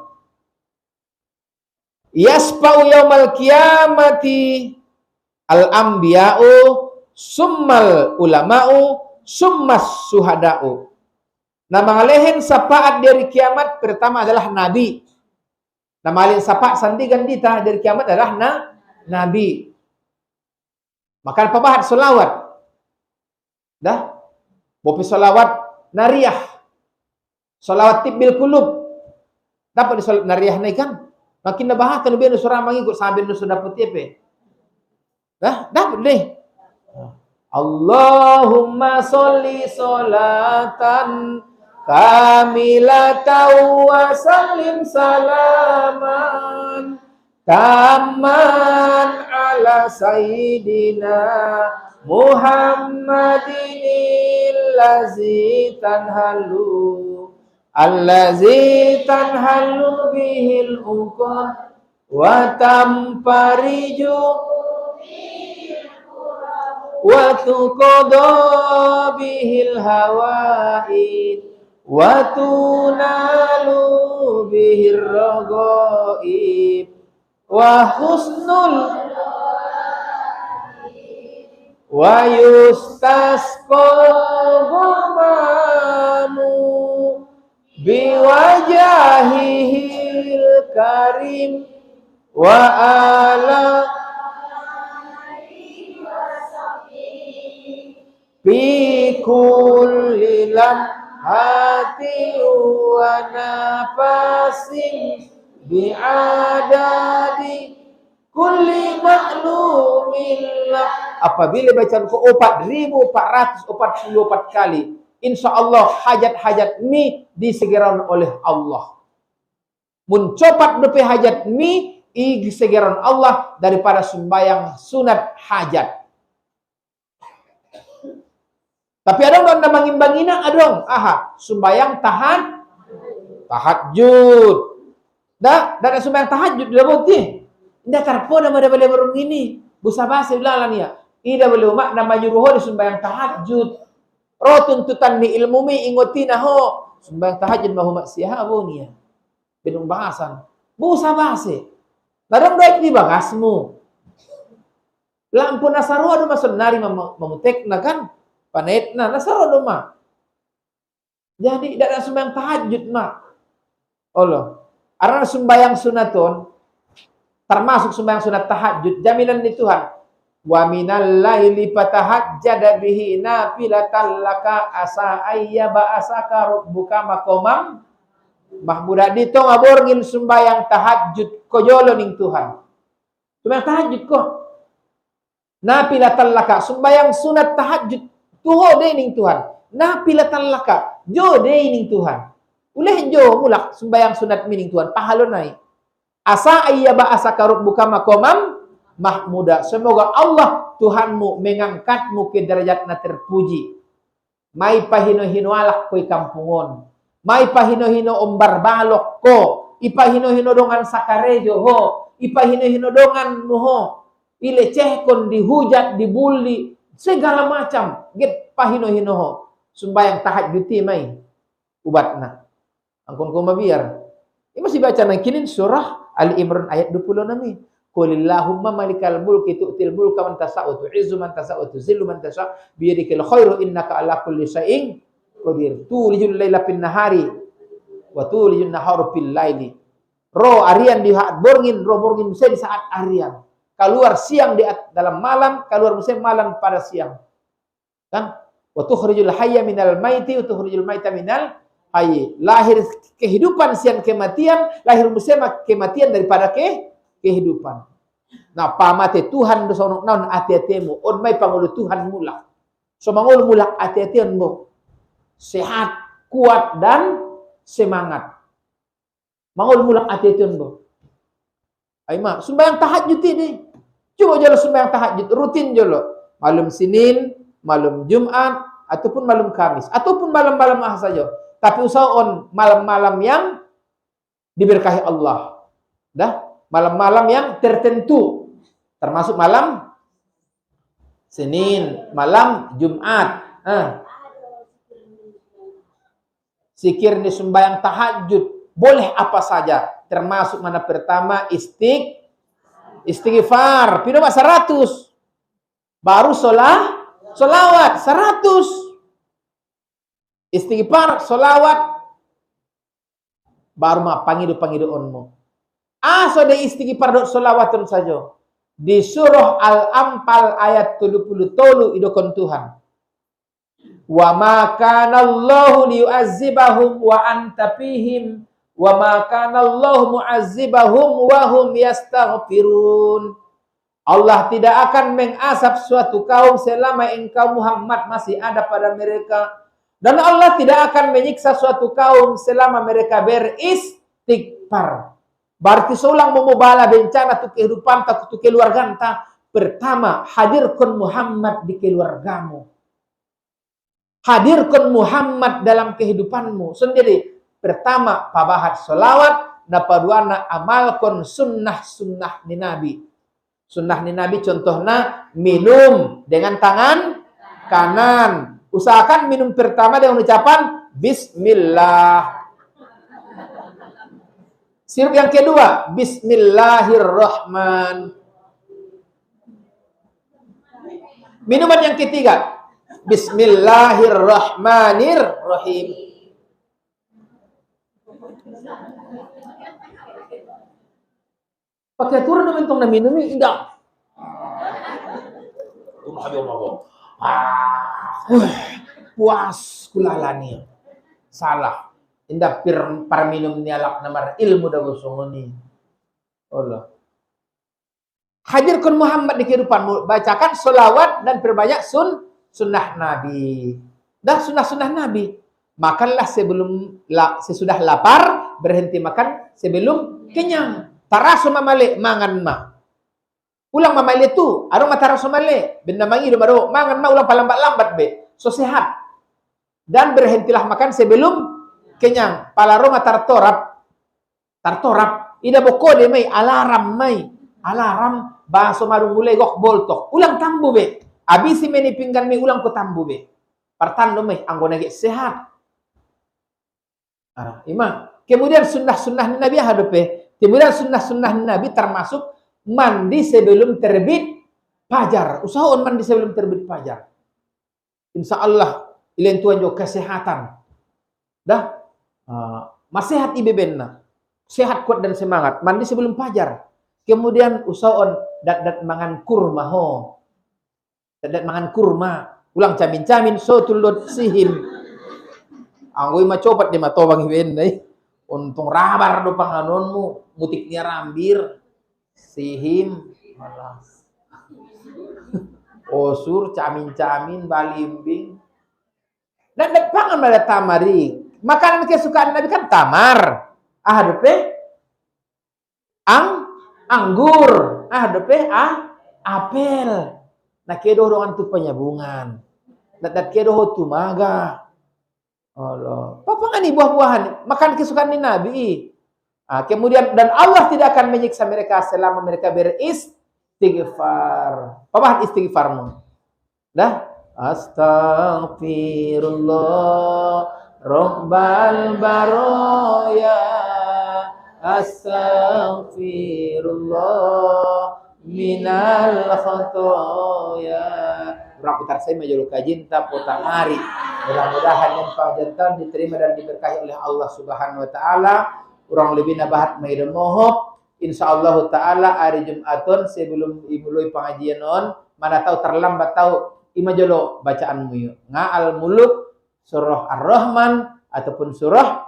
Speaker 1: yasfa'u yaumal qiyamati al-anbiya'u summal ulama'u summas suhada'u. Nama lehen sapaat dari kiamat pertama adalah Nabi. Nama lehen sapaat sandigan dita dari kiamat adalah Nabi. Maka pabahat solawat. Dah? Bopi solawat nariyah. Solawat tibbil kulub. Dapat di solawat nariyah na ikan. Makin nabahatan lebih nusura mangikut sambil nusudah putih pe. Dah? Dapat deh. Allahumma sholli sholatan kamilatan wa sallim salaman tamman ala sayyidina Muhammadin allazi tanhalu bihil uqad wa tampariju wa tuqadu bihil hawaid wa tunalu bihir raghaib wa husnul wa yustasqa ghamanu biwajahihil karim wa ala bi kulli lamhati wa nafasin bi adadi kulli maklumin lah. Apabila bacaan ko 4.444 kali, insya Allah hajat-hajat mi disegerakan oleh Allah. Mencopat depe hajat mi disegerakan Allah daripada sembahyang sunat hajat. Tapi ada orang namang imbangina, adong. Sembahyang tahajud. Dah sembahyang tahajud dah putih. Indah tarpo nama dia boleh berung ini. Busa basi belalan ya. Ida boleh mak nama nyuruh di sembahyang tahajud. Roh tuntutan ni ilmu mi ingoti ho. Sembahyang tahajud mahu mak siapa ni ya. Benung bahasan. Busa basi. Larang doa di bagasmu. Lampu nasaru ada masuk nari memutekna kan. Panetna nasaro do mak. Jadi tidak ada sembahyang tahajud mak. Allah. Arana sembahyang sunaton termasuk sembahyang sunat tahajud jaminan di Tuhan. Wa minal laili fatahajjad bihi nafilatan laka asa ayyaba asaka rabbuka maqamam mahmuda dito ngaborngin sembahyang tahajud kojolo ning Tuhan. Sembahyang tahajud ko. Nafilatan laka sembahyang sunat tahajud tuho de ning Tuhan. Nafilatan laka jo de ning Tuhan. Uleh jo mulak sembahyang sunat mining Tuhan pahalo nai. Asa ayyaba asaka rabbuka maqamam mahmuda. Semoga Allah Tuhanmu mengangkatmu ke derajatna terpuji. Mai pahino-hino alak koy kampungon. Mai pahino-hino ombar balok ko. Ipahino-hino dongan sakarejo ho. Ipahino-hino dongan ho. Ilecehkon, dihujat, dibully, segala macam. Get pahino-hino ho. Sembahyang tahajud mai ubatna. Angkon ko mabiar. Ini masih baca nang kinin surah Ali Imran ayat 20 nami. Qulillahumma malikal mulki tu'til mulka man tasa'u tu'izzu man tasa'u tuzillu man tasa'u biyadikal khairu innaka ala kulli syai'in qadir. Tulijul laila fin nahari wa tulijun nahara fil laili. Roh arian di saat borngin, roh borngin musa di saat arian. Keluar siang di dalam malam, keluar musa malam pada siang. Kan? Wa tukhrijul hayya minal maiti wa tukhrijul maita minal lahir kehidupan sian kematian, lahir musema kematian daripada kehidupan. Nah, pamate Tuhan do sono naon ati-atimu, on mai pangulu Tuhan mula. So mangulu mula ati-atian mo. Sehat, kuat dan semangat. Mangulu mula ati-atian mo. Ay ma, sembahyang tahajud ini. Coba jalo sembahyang tahajud rutin jalo. Malam Senin, malam Jumat, ataupun malam Kamis, ataupun malam-malam saja. Tapi usahakan malam-malam yang diberkahi Allah. Dah, malam-malam yang tertentu. Termasuk malam Senin, malam Jumat. Zikir di sembahyang tahajud boleh apa saja. Termasuk mana pertama istighfar. Pino 100. Baru solawat 100. Istighfar, solawat, baru mah pangidu onmu. So de istighfar dot solawatun saja. Di surah Al-Anfal ayat 33 idokon Tuhan. Wa ma kana Allahu liyu'azzibahum wa anta fihim wa ma kana Allahu mu'azzibahum wa hum yastaghfirun. Allah tidak akan mengasap suatu kaum selama engkau Muhammad masih ada pada mereka. Dan Allah tidak akan menyiksa suatu kaum selama mereka beristighfar. Berarti seulang memubala bencana tu kehidupan tak tu keluarga anta. Pertama, hadirkan Muhammad di keluargamu. Hadirkan Muhammad dalam kehidupanmu sendiri. Pertama, pabahat solawat. Napaduana amalkan sunnah-sunnah ni Nabi. Sunnah ni Nabi contohnya minum dengan tangan kanan. Usahakan minum pertama dengan ucapan Bismillah. Sirup yang kedua, Bismillahirrahman. Minuman yang ketiga, Bismillahirrahmanirrahim. Pakai turun mentong na minum ini indah. Puas kulalani. Salah. Indah par minum nialak namar ilmu dah gosongoni. Allah. Hadirkan Muhammad di kehidupanmu. Bacakan solawat dan perbanyak sunnah Nabi. Dan sunnah Nabi. Makanlah sesudah lapar. Berhenti makan sebelum kenyang. Taraso mamali mangan ma. Ulang mamali tu. Arong mataraso mali. Benda mangi do maro. Mangan ma ulang palambat-lambat be. So sehat. Dan berhentilah makan sebelum kenyang. Palaro tartorap. Ida boko de may alarm may. Alarm baso marung mulai gok boltok. Ulang tambu be. Abisi meni pinggan mi ulang ko tambu be. Partando may anggo nagi sehat. Ima. Kemudian sunnah Nabi hadope. Kemudian sunnah Nabi termasuk mandi sebelum terbit fajar. Usahakan mandi sebelum terbit fajar. Insya Allah ilen tuan jo kesehatan. Dah. Masehat ibebenna. Sehat, kuat dan semangat. Mandi sebelum fajar. Kemudian usahakan dat mangan kurma ho. Dat mangan kurma. Ulang camin-camin so tulot sihim. Anggoy macopat di matobang iben dai. Untung rabar do panganonmu, mutiknya rambir, sihim, malas. Osur, camin-camin, balimbing. Dan pangan pada tamari. Makanan kesukaan Nabi kan tamar. Depe anggur. Depe apel. Nah kedo dengan tu penyabungan. Dat kedo tumaga. Allah. Papangan buah-buahan. Makan kesukaan ni Nabi. Kemudian dan Allah tidak akan menyiksa mereka selama mereka beristighfar. Papahan istighfarmu. Dah. Astaghfirullah Rabbal baroya. Astaghfirullah minal khotoya. Orang putar saya majul kajinta potang hari. Mudah-mudahan yang panjantan diterima dan diberkahi oleh Allah Subhanahu wa taala. Urang lebih nabahat mai mohop. Insyaallah taala hari Jumatun sebelum dimulai pengajian on, mana tahu terlambat tahu imajolo bacaanmu yuk. Nga'al muluk surah Ar-Rahman ataupun surah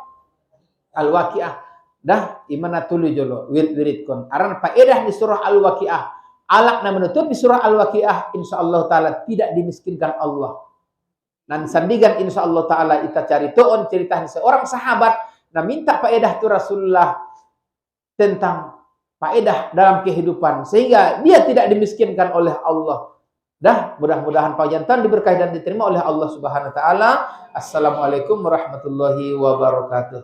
Speaker 1: Al-Waqiah. Dah imana tulu jolo wirid kon. Aran faedah di surah Al-Waqiah. Alak na menutupi surah Al-Waqiah insyaallah taala tidak dimiskinkan Allah. Dan sandigan insyaallah taala kita cari toon cerita seorang sahabat nah minta faedah tu Rasulullah tentang faedah dalam kehidupan sehingga dia tidak dimiskinkan oleh Allah. Dah mudah-mudahan pajantan diberkahi dan diterima oleh Allah Subhanahu wa taala. Assalamualaikum warahmatullahi wabarakatuh.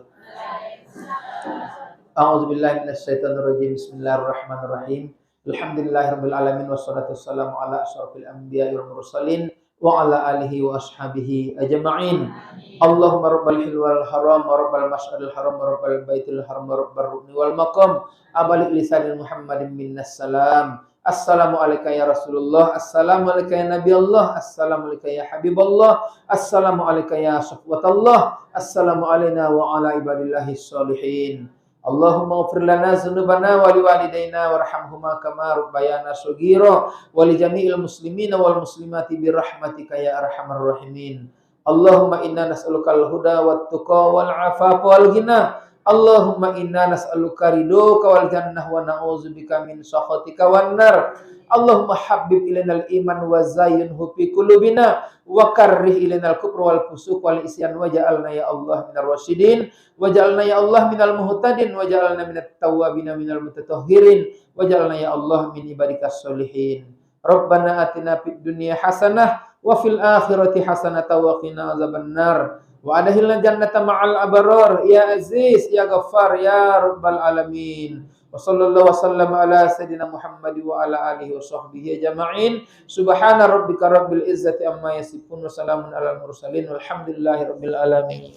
Speaker 1: A'udzubillahi minasyaitonirrajim. Bismillahirrahmanirrahim. Alhamdulillahirabbil alamin wassalatu wassalamu ala asyrofil anbiya'i wal mursalin wa ala alihi wa ashabihi ajma'in. Allahumma rabbal hilwal haram wa rabbal mas'aril haram wa rabbal baitil haram wa rabbal rukni wal maqam abalik lisanil muhammadin minnas salam. Assalamu alayka ya Rasulullah, assalamu alayka ya Nabi Allah, assalamu alayka ya Habibullah, assalamu alayka ya Safwatullah, assalamu alayna wa ala ibadillahis sholihin. Allahumma ghfir lana dzunubana wa liwalidayna warhamhuma kama rabbayana shaghira wa li jami'il muslimina wal muslimati bi rahmatika ya arhamar rahimin. Allahumma inna nas'alukal huda wat tuqa wal afafa wal ghina. Allahumma inna nas'aluka ridhoka wal jannah wa na'udzubika min sakhatika wan nar. Allahumma habbib ilainal iman wa zayyinhu fi qulubina wa karrih ilainal kufra wal fusuq wal isyan waj'alna ya Allah minar rasyidin waj'alna ya Allah minal muhtadin waj'alna minat tawwabin minal mutatahhirin waj'alna ya Allah min ibadikas sholihin. Rabbana atina fid dunya hasanah wa fil akhirati hasanah wa qina azabannar. Wa adkhilna jannata ma'al abrar ya aziz ya ghaffar ya rabbal alamin. Wa sallallahu wasallam ala sayidina Muhammad wa ala alihi wa sahbihi ajma'in. Subhana rabbika rabbil izzati amma yasifun wa salamun alal mursalin walhamdulillahi rabbil alamin.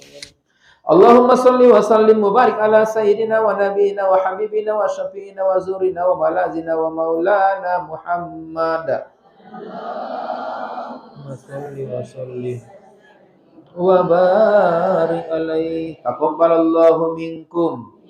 Speaker 1: Allahumma salli wa sallim wa barik ala sayyidina wa nabiyina wa habibina wa syafi'ina wa zurina wa malazina wa maulana Muhammad. Allahumma salli wa sallim wa barik alaihi. Taqabbalallahu minkum.